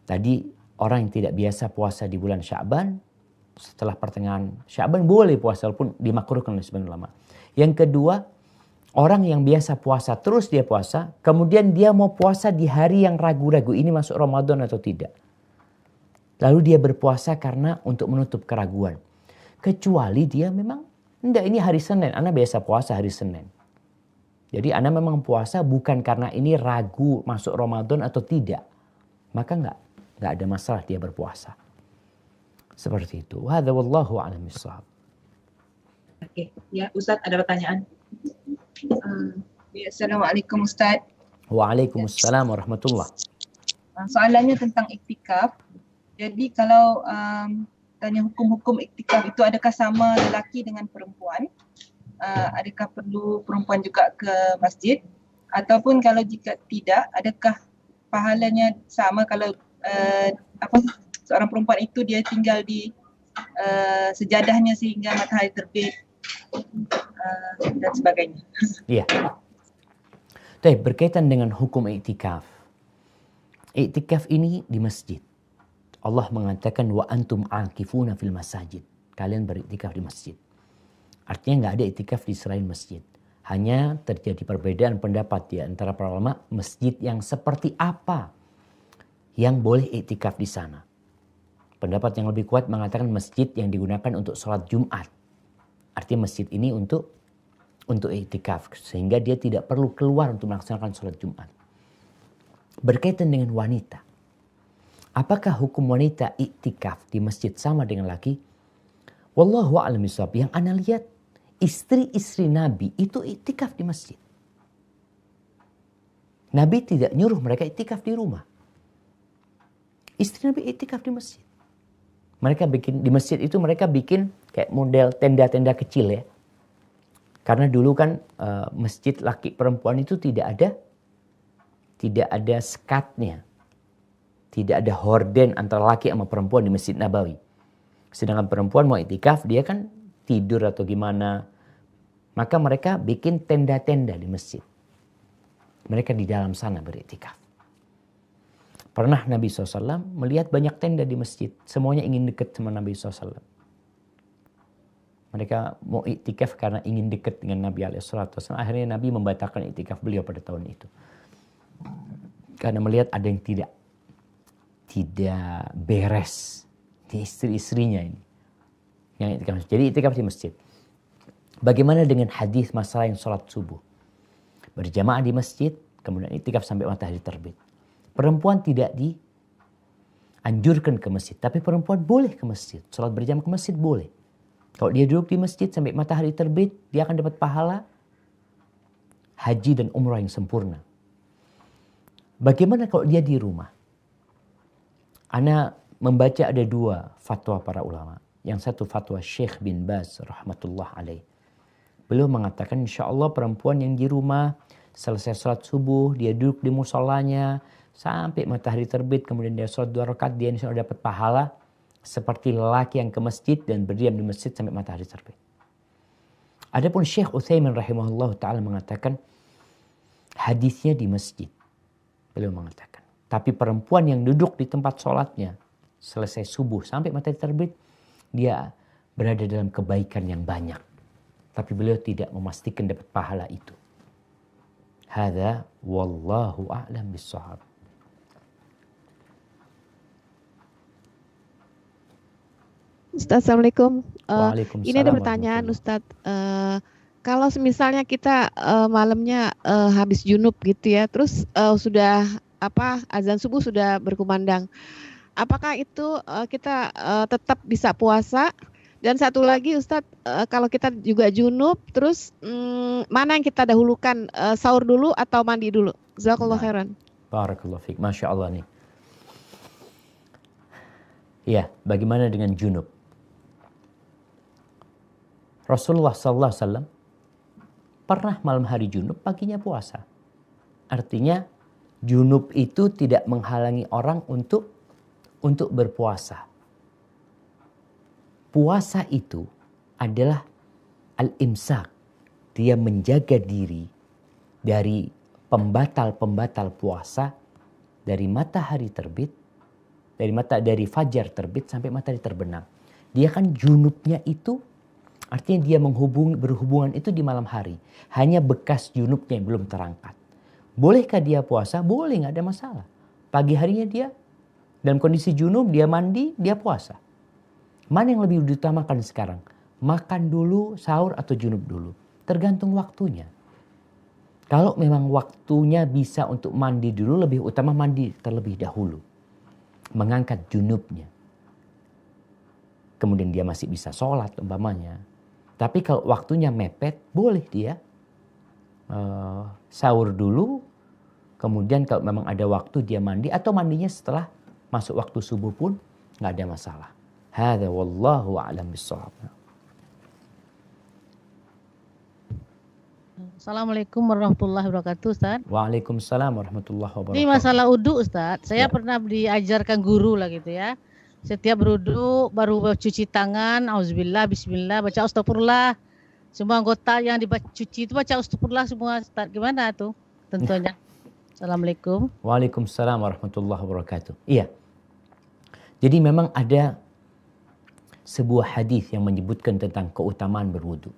Tadi orang yang tidak biasa puasa di bulan Sya'ban, setelah pertengahan Sya'ban boleh puasa walaupun dimakruhkan oleh sebagian ulama. Yang kedua, orang yang biasa puasa terus dia puasa, kemudian dia mau puasa di hari yang ragu-ragu ini masuk Ramadan atau tidak. Lalu dia berpuasa karena untuk menutup keraguan. Kecuali dia memang, enggak ini hari Senin, Ana biasa puasa hari Senin. Jadi Ana memang puasa bukan karena ini ragu masuk Ramadan atau tidak. Maka enggak ada masalah dia berpuasa. Seperti itu. Hadza wallahu a'lam bissawab. Oke, ya Ustadz ada pertanyaan. Assalamualaikum Ustaz. Waalaikumsalam warahmatullah. Soalannya tentang iktikaf. Jadi kalau tanya hukum-hukum iktikaf itu adakah sama lelaki dengan perempuan? Adakah perlu perempuan juga ke masjid? Ataupun kalau jika tidak, adakah pahalanya sama kalau seorang perempuan itu dia tinggal di sejadahnya sehingga matahari terbit dan sebagainya. Iya. Baik, berkaitan dengan hukum iktikaf. Iktikaf ini di masjid. Allah mengatakan wa antum akifuna fil masajid. Kalian beriktikaf di masjid. Artinya nggak ada iktikaf di selain masjid. Hanya terjadi perbedaan pendapat di antara para ulama masjid yang seperti apa yang boleh iktikaf di sana. Pendapat yang lebih kuat mengatakan masjid yang digunakan untuk sholat Jumat. Artinya masjid ini untuk iktikaf. Sehingga dia tidak perlu keluar untuk melaksanakan sholat Jumat. Berkaitan dengan wanita. Apakah hukum wanita iktikaf di masjid sama dengan laki? Wallahu a'lam bishawab. Yang Ana lihat istri-istri Nabi itu iktikaf di masjid. Nabi tidak nyuruh mereka iktikaf di rumah. Istri Nabi iktikaf di masjid. Mereka bikin di masjid itu mereka bikin kayak model tenda-tenda kecil ya. Karena dulu kan masjid laki perempuan itu tidak ada sekatnya. Tidak ada horden antara laki sama perempuan di Masjid Nabawi. Sedangkan perempuan mau iktikaf dia kan tidur atau gimana. Maka mereka bikin tenda-tenda di masjid. Mereka di dalam sana beriktikaf. Pernah Nabi SAW melihat banyak tenda di masjid. Semuanya ingin dekat sama Nabi SAW. Mereka mau iktikaf karena ingin dekat dengan Nabi SAW. Akhirnya Nabi membatalkan iktikaf beliau pada tahun itu. Karena melihat ada yang tidak beres di istri-istrinya ini. Yang iktikaf. Jadi iktikaf di masjid. Bagaimana dengan hadis masalah yang sholat subuh? Berjamaah di masjid, kemudian iktikaf sampai matahari terbit. Perempuan tidak dianjurkan ke masjid, tapi perempuan boleh ke masjid. Sholat berjamaah ke masjid boleh. Kalau dia duduk di masjid sampai matahari terbit, dia akan dapat pahala haji dan umrah yang sempurna. Bagaimana kalau dia di rumah? Ana membaca ada 2 fatwa para ulama. Yang satu fatwa Syekh bin Baz rahmatullah alaih. Beliau mengatakan insya Allah perempuan yang di rumah selesai sholat subuh, dia duduk di musolanya sampai matahari terbit, kemudian dia sholat 2 rakaat, dia insya Allah dapat pahala seperti lelaki yang ke masjid dan berdiam di masjid sampai matahari terbit. Adapun Syekh Utsaimin rahimahullah ta'ala mengatakan hadisnya di masjid. Beliau mengatakan, tapi perempuan yang duduk di tempat sholatnya selesai subuh sampai matahari terbit, dia berada dalam kebaikan yang banyak. Tapi beliau tidak memastikan dapat pahala itu. Hadza wallahu a'lam bissawab. Ustaz, Assalamualaikum. Waalaikumsalam Ini ada pertanyaan Ustaz. Kalau misalnya kita malamnya habis junub gitu ya, terus sudah azan subuh sudah berkumandang, apakah itu kita tetap bisa puasa? Dan satu lagi Ustadz, kalau kita juga junub, terus mana yang kita dahulukan, sahur dulu atau mandi dulu? Jazakallahu khairan. Barakallahu fiik, Masya Allah nih. Ya, bagaimana dengan junub? Rasulullah SAW pernah malam hari junub, paginya puasa. Artinya junub itu tidak menghalangi orang untuk berpuasa. Puasa itu adalah al-imsak. Dia menjaga diri dari pembatal-pembatal puasa dari matahari terbit, dari fajar terbit sampai matahari terbenam. Dia kan junubnya itu artinya dia berhubungan itu di malam hari. Hanya bekas junubnya yang belum terangkat. Bolehkah dia puasa? Boleh, nggak ada masalah. Pagi harinya dia dalam kondisi junub, dia mandi, dia puasa. Mana yang lebih diutamakan sekarang? Makan dulu, sahur atau junub dulu? Tergantung waktunya. Kalau memang waktunya bisa untuk mandi dulu, lebih utama mandi terlebih dahulu. Mengangkat junubnya. Kemudian dia masih bisa sholat umpamanya. Tapi kalau waktunya mepet, boleh dia sahur dulu. Kemudian kalau memang ada waktu dia mandi, atau mandinya setelah masuk waktu subuh pun nggak ada masalah. Hadza wallahu a'lam bissawab. Assalamualaikum warahmatullahi wabarakatuh, Ustaz. Waalaikumsalam warahmatullahi wabarakatuh. Ini masalah wudu, Ustaz. Saya pernah diajarkan guru lah gitu ya. Setiap berwudu baru cuci tangan, auzubillah, bismillah, baca astagfirullah. Semua anggota yang dicuci itu baca astagfirullah semua, Ustaz. Gimana tuh tentunya? Assalamualaikum. Waalaikumsalam warahmatullahi wabarakatuh. Iya. Jadi memang ada sebuah hadis yang menyebutkan tentang keutamaan berwudu.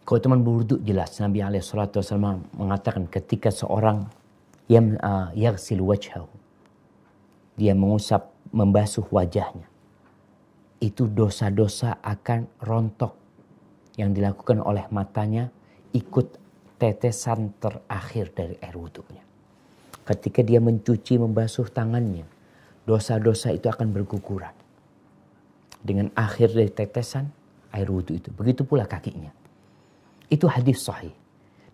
Keutamaan berwudu jelas. Nabi SAW mengatakan ketika seorang yang yaghsil wajhahu, dia membasuh wajahnya, itu dosa-dosa akan rontok yang dilakukan oleh matanya ikut tetesan terakhir dari air wudunya. Ketika dia mencuci, membasuh tangannya, dosa-dosa itu akan berguguran dengan akhir dari tetesan air wudu itu. Begitu pula kakinya. Itu hadis sahih.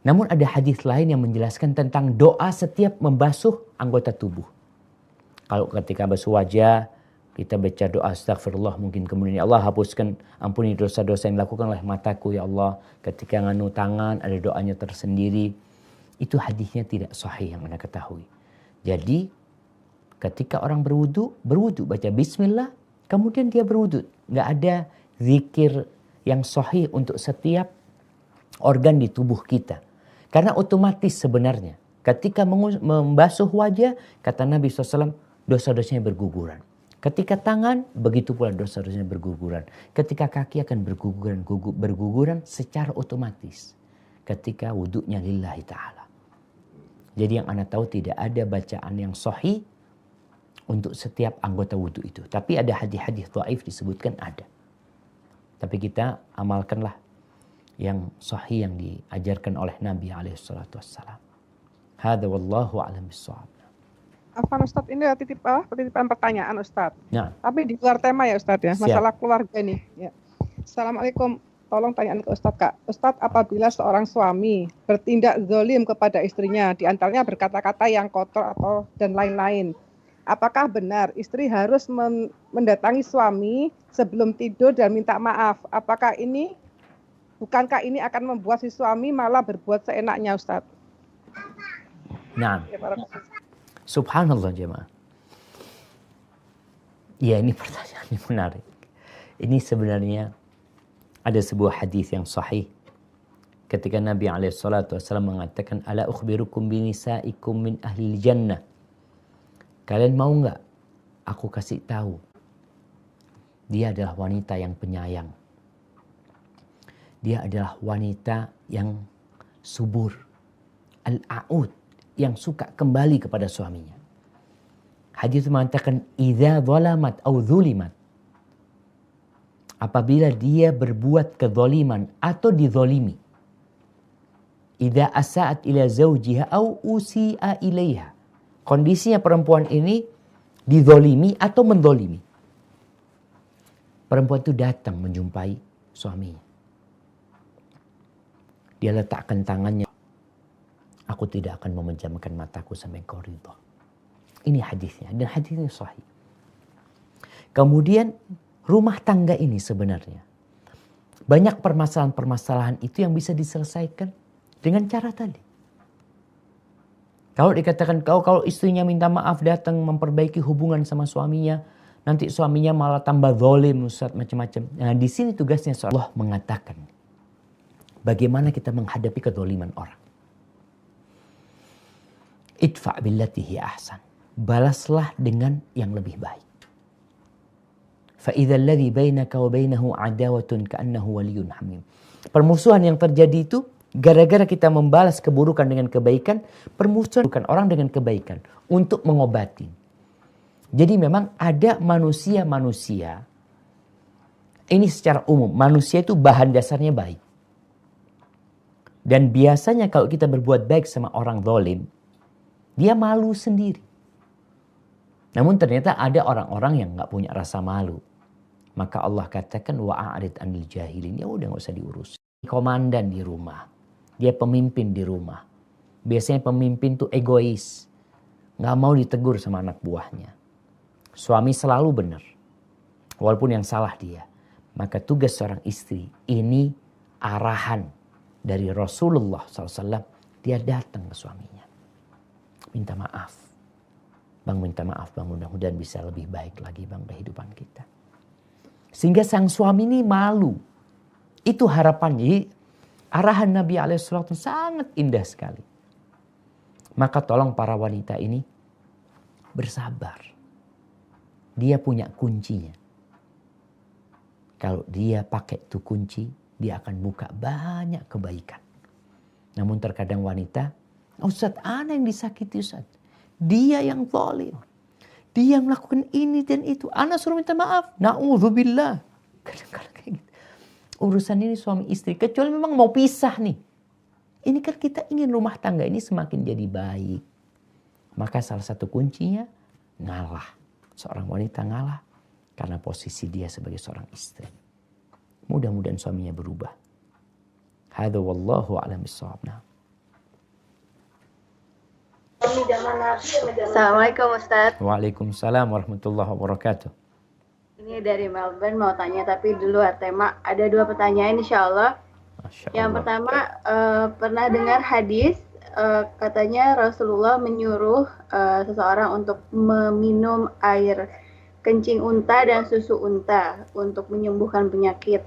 Namun ada hadis lain yang menjelaskan tentang doa setiap membasuh anggota tubuh. Kalau ketika basuh wajah, kita baca doa astagfirullah, mungkin kemudian ya Allah hapuskan, ampuni dosa-dosa yang dilakukan oleh mataku ya Allah. Ketika nganu tangan ada doanya tersendiri. Itu hadisnya tidak sahih yang Anda ketahui. Jadi ketika orang berwudu baca bismillah, kemudian dia berwudu. Nggak ada zikir yang sahih untuk setiap organ di tubuh kita. Karena otomatis sebenarnya ketika membasuh wajah, kata Nabi SAW, dosa-dosanya berguguran. Ketika tangan, begitu pula dosa-dosanya berguguran. Ketika kaki akan berguguran secara otomatis. Ketika wudhunya lillahi ta'ala. Jadi yang Anda tahu tidak ada bacaan yang sahih untuk setiap anggota wudhu itu. Tapi ada hadis-hadis dhaif disebutkan ada. Tapi kita amalkanlah yang sahih yang diajarkan oleh Nabi SAW. Hada wallahu a'lam bishawab. Afwan Ustadz, ini titipan pertanyaan Ustadz. Nah. Tapi di luar tema ya Ustadz ya, Siap. masalah keluarga nih. Ya. Assalamualaikum, tolong tanyaan ke Ustadz Kak. Ustadz, apabila seorang suami bertindak zalim kepada istrinya, diantaranya berkata-kata yang kotor atau dan lain-lain, apakah benar istri harus mendatangi suami sebelum tidur dan minta maaf? Bukankah ini akan membuat si suami malah berbuat seenaknya Ustadz? Nah. Ya, Subhanallah jemaah. Ya, ini pertanyaan yang menarik. Ini sebenarnya ada sebuah hadis yang sahih. Ketika Nabi SAW mengatakan, Ala ukhbirukum binisaikum min ahli jannah. Kalian mau nggak aku kasih tahu? Dia adalah wanita yang penyayang. Dia adalah wanita yang subur. Al-a'ud. Yang suka kembali kepada suaminya. Hadis mengatakan idza zalamat au zulimat. Apabila dia berbuat kezaliman atau dizalimi. Idza asa'at ila zawjiha au usi'a ilaiha. Kondisinya perempuan ini dizalimi atau menzalimi. Perempuan itu datang menjumpai suaminya. Dia letakkan tangannya. Aku tidak akan memejamkan mataku sampai engkau ridha. Ini hadisnya. Dan hadisnya sahih. Kemudian rumah tangga ini sebenarnya. Banyak permasalahan-permasalahan itu yang bisa diselesaikan dengan cara tadi. Kalau dikatakan kalau istrinya minta maaf datang memperbaiki hubungan sama suaminya. Nanti suaminya malah tambah zalim, Ustaz, macam-macam. Nah di sini tugasnya Allah mengatakan. Bagaimana kita menghadapi kezaliman orang. Idfa' billati hiya ahsan. Balaslah dengan yang lebih baik. Fa idzal ladzi bainaka wa bainahu adawatun ka'annahu waliyyun hamim. Permusuhan yang terjadi itu gara-gara kita membalas keburukan dengan kebaikan, permusuhan bukan orang dengan kebaikan untuk mengobati. Jadi memang ada manusia-manusia ini secara umum, manusia itu bahan dasarnya baik. Dan biasanya kalau kita berbuat baik sama orang zalim, dia malu sendiri. Namun ternyata ada orang-orang yang nggak punya rasa malu. Maka Allah katakan wa'arid anil jahilin. Ya udah nggak usah diurus. Komandan di rumah. Dia pemimpin di rumah. Biasanya pemimpin tuh egois. Nggak mau ditegur sama anak buahnya. Suami selalu benar. Walaupun yang salah dia. Maka tugas seorang istri ini arahan dari Rasulullah SAW. Dia datang ke suaminya. Minta maaf. Bang minta maaf bang, mudah-mudahan bisa lebih baik lagi bang kehidupan kita. Sehingga sang suami ini malu. Itu harapannya. Jadi, arahan Nabi SAW sangat indah sekali. Maka tolong para wanita ini bersabar. Dia punya kuncinya. Kalau dia pakai itu kunci, dia akan buka banyak kebaikan. Namun terkadang wanita, Ustaz, ana yang disakiti Ustaz. Dia yang zalim. Dia yang melakukan ini dan itu. Ana suruh minta maaf. Na'udzubillah. Kadang-kadang kayak gitu. Urusan ini suami istri. Kecuali memang mau pisah nih. Ini kan kita ingin rumah tangga ini semakin jadi baik. Maka salah satu kuncinya ngalah. Seorang wanita ngalah. Karena posisi dia sebagai seorang istri. Mudah-mudahan suaminya berubah. Hadza wallahu a'lam bishawab. Assalamualaikum Ustaz. Waalaikumsalam warahmatullahi wabarakatuh. Ini dari Melbourne mau tanya tapi di luar tema. Ada 2 pertanyaan insya Allah. Yang pertama pernah dengar hadis katanya Rasulullah menyuruh seseorang untuk meminum air kencing unta dan susu unta untuk menyembuhkan penyakit.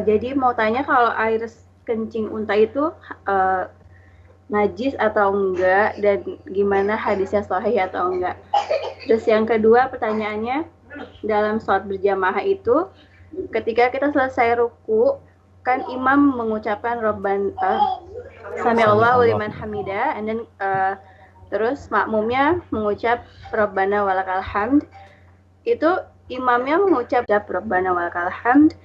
Jadi mau tanya kalau air kencing unta itu najis atau enggak dan gimana hadisnya sahih atau enggak. Terus yang kedua pertanyaannya, dalam sholat berjamaah itu ketika kita selesai ruku kan imam mengucapkan Sami Allahu liman hamida, and then terus makmumnya mengucap Rabbana walakal hamd. Itu imamnya mengucap Rabbana walakal hamd,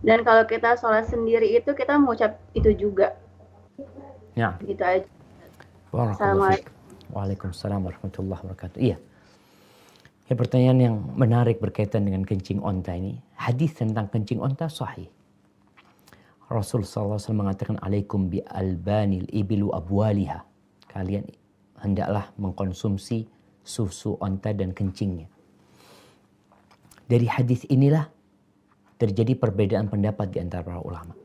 dan kalau kita sholat sendiri itu kita mengucap itu juga. Ya. Gitu aja. Assalamualaikum. Waalaikumsalam warahmatullahi wabarakatuh. Iya. Ya, pertanyaan yang menarik berkaitan dengan kencing onta ini. Hadis tentang kencing onta sahih. Rasul SAW mengatakan, alaikum bi albanil ibilu abwaliha. Kalian hendaklah mengkonsumsi susu onta dan kencingnya. Dari hadis inilah terjadi perbedaan pendapat di antara para ulama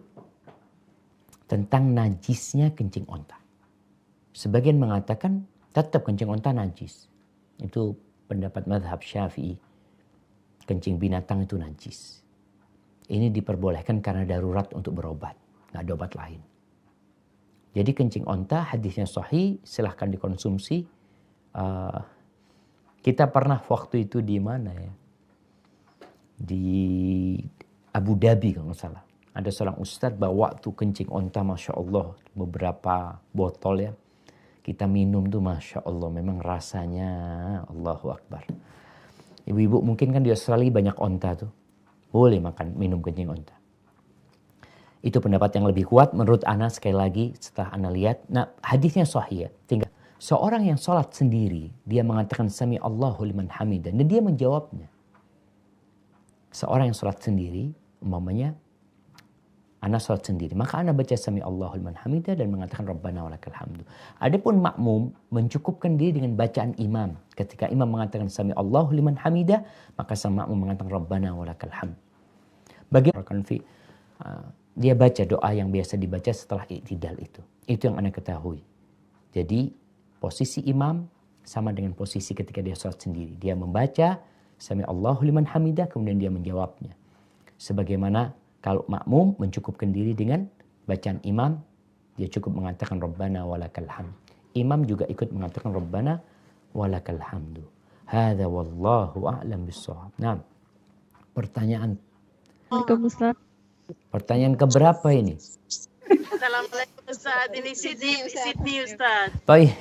tentang najisnya kencing onta. Sebagian mengatakan tetap kencing onta najis. Itu pendapat mazhab Syafi'i. Kencing binatang itu najis. Ini diperbolehkan karena darurat untuk berobat. Nggak ada obat lain. Jadi kencing onta hadisnya sahih, silahkan dikonsumsi. Kita pernah waktu itu di mana ya? Di Abu Dhabi kalau nggak salah. Ada seorang ustadz bawa tuh kencing onta, Masya Allah, beberapa botol ya. Kita minum tuh Masya Allah, memang rasanya Allahu Akbar. Ibu-ibu mungkin kan di Australia banyak onta tuh. Boleh minum kencing onta. Itu pendapat yang lebih kuat menurut Ana, sekali lagi setelah Ana lihat. Nah, hadisnya sahih ya. Tinggal seorang yang sholat sendiri, dia mengatakan Sami Allahu liman hamidah, dan dia menjawabnya. Seorang yang sholat sendiri, umpamanya Ana sholat sendiri, maka Ana baca Sami Allahu liman hamidah dan mengatakan Rabbana walakal hamdu. Adapun makmum mencukupkan diri dengan bacaan imam. Ketika imam mengatakan Sami Allahu liman hamidah, maka sang makmum mengatakan Rabbana walakal hamdu. Bagaimana dia baca doa yang biasa dibaca setelah i'tidal itu. Itu yang Ana ketahui. Jadi posisi imam sama dengan posisi ketika dia sholat sendiri. Dia membaca Sami Allahu liman hamidah, kemudian dia menjawabnya. Sebagaimana kalau makmum mencukupkan diri dengan bacaan imam, dia cukup mengatakan Rabbana walakal hamd. Imam juga ikut mengatakan Rabbana walakal hamdu. Hadza wallahu a'lam bissawab. Nah, pertanyaan keberapa ini? Assalamualaikum Ustaz. Ini Sydney Ustaz. Baik.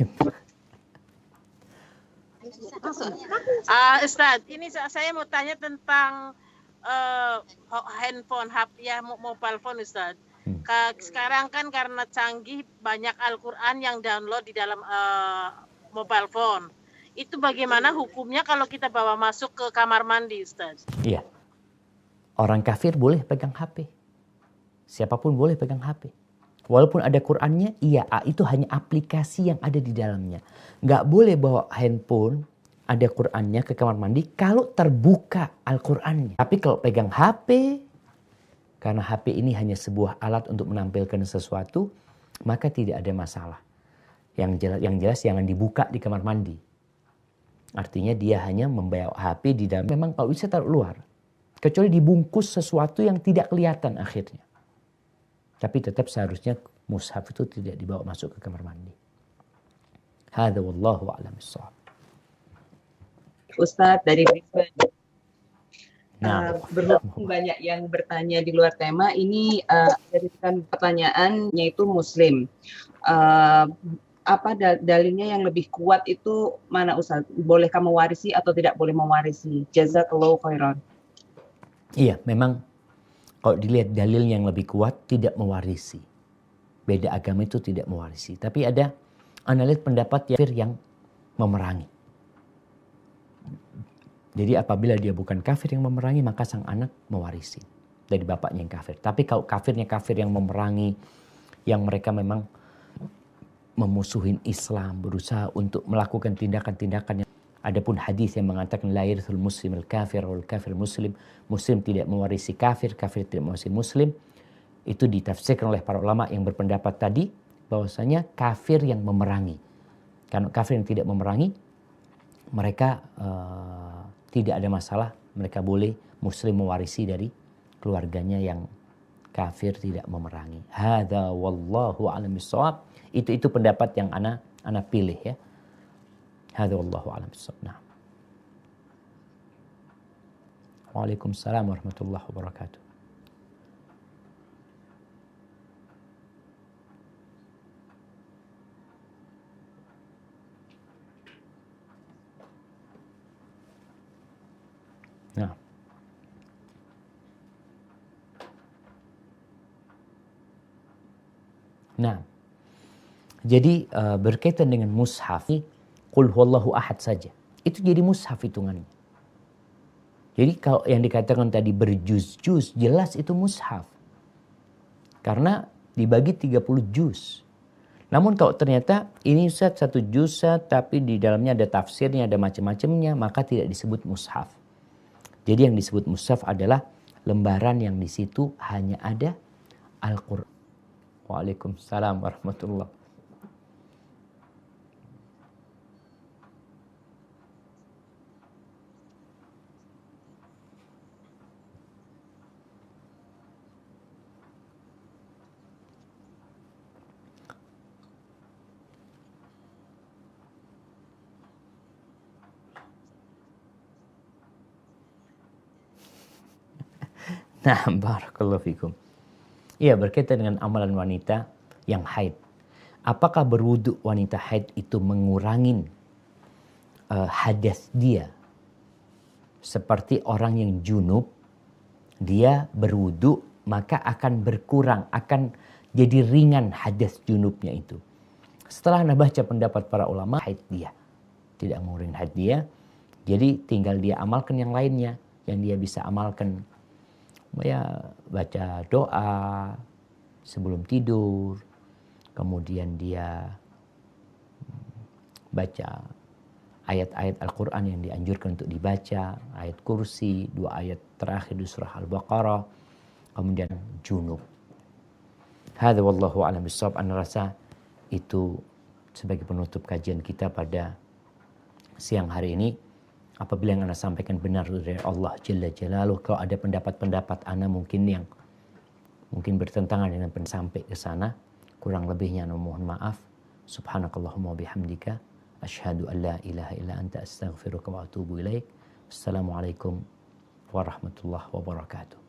Ustaz, ini saya mau tanya tentang handphone, ya, mobile phone Ustaz. Sekarang kan karena canggih banyak Al-Quran yang download di dalam mobile phone. Itu bagaimana hukumnya kalau kita bawa masuk ke kamar mandi Ustaz? Iya. Orang kafir boleh pegang HP. Siapapun boleh pegang HP. Walaupun ada Qurannya, iya, itu hanya aplikasi yang ada di dalamnya. Nggak boleh bawa handphone ada Qurannya ke kamar mandi kalau terbuka Al-Qurannya. Tapi kalau pegang HP, karena HP ini hanya sebuah alat untuk menampilkan sesuatu, maka tidak ada masalah. Yang jelas jangan dibuka di kamar mandi. Artinya dia hanya membawa HP di dalam. Memang kalau bisa taruh luar. Kecuali dibungkus sesuatu yang tidak kelihatan akhirnya. Tapi tetap seharusnya mushaf itu tidak dibawa masuk ke kamar mandi. Hadza wallahu a'lam bissawab. Ustadz dari Brisbane. Berhubung banyak yang bertanya di luar tema, ini dari pertanyaan yaitu Muslim. Apa dalilnya yang lebih kuat itu mana Ustadz? Bolehkah mewarisi atau tidak boleh mewarisi? Jazakallahu khairan. Iya, memang kalau dilihat dalil yang lebih kuat tidak mewarisi. Beda agama itu tidak mewarisi. Tapi ada analis pendapat yang memerangi. Jadi apabila dia bukan kafir yang memerangi, maka sang anak mewarisi dari bapaknya yang kafir. Tapi kalau kafirnya kafir yang memerangi, yang mereka memang memusuhin Islam, berusaha untuk melakukan tindakan-tindakan yang adapun hadis yang mengatakan la yarithul muslim al kafir wal kafir muslim, muslim tidak mewarisi kafir, kafir tidak mewarisi muslim, itu ditafsirkan oleh para ulama yang berpendapat tadi bahwasanya kafir yang memerangi. Karena kafir yang tidak memerangi, mereka tidak ada masalah, mereka boleh muslim mewarisi dari keluarganya yang kafir tidak memerangi. Hadza wallahu a'lam bissawab. Itu pendapat yang ana pilih ya. Hadza wallahu a'lam bissawab. Nah. Waalaikumsalam warahmatullahi wabarakatuh. Nah, jadi berkaitan dengan mushaf, qul huwallahu ahad saja, itu jadi mushaf hitungannya. Jadi kalau yang dikatakan tadi berjuz-juz, jelas itu mushaf. Karena dibagi 30 juz. Namun kalau ternyata ini Ustaz satu juz tapi di dalamnya ada tafsirnya, ada macam-macamnya, maka tidak disebut mushaf. Jadi yang disebut mushaf adalah lembaran yang di situ hanya ada Al-Qur'an. Waalaikumsalam warahmatullahi. Nah, barakallahu fikum. Iya, berkaitan dengan amalan wanita yang haid. Apakah berwudu wanita haid itu mengurangi hadas dia? Seperti orang yang junub, dia berwudu maka akan berkurang, akan jadi ringan hadas junubnya itu. Setelah Anda baca pendapat para ulama, haid dia tidak mengurangi haid dia. Jadi tinggal dia amalkan yang lainnya, yang dia bisa amalkan. Ya, baca doa sebelum tidur, kemudian dia baca ayat-ayat Al-Quran yang dianjurkan untuk dibaca, ayat kursi, 2 ayat terakhir di surah Al-Baqarah, kemudian junub. Hadza wallahu a'lam bissawab. Ana rasa itu sebagai penutup kajian kita pada siang hari ini. Apabila yang Anda sampaikan benar dari Allah Jalla Jalaluh, kalau ada pendapat-pendapat Anda mungkin yang mungkin bertentangan dengan sampai ke sana, kurang lebihnya Anda mohon maaf. Subhanakallahumma bihamdika asyhadu an la ilaha illa anta astaghfiruka wa atubu ilaik. Assalamualaikum warahmatullahi wabarakatuh.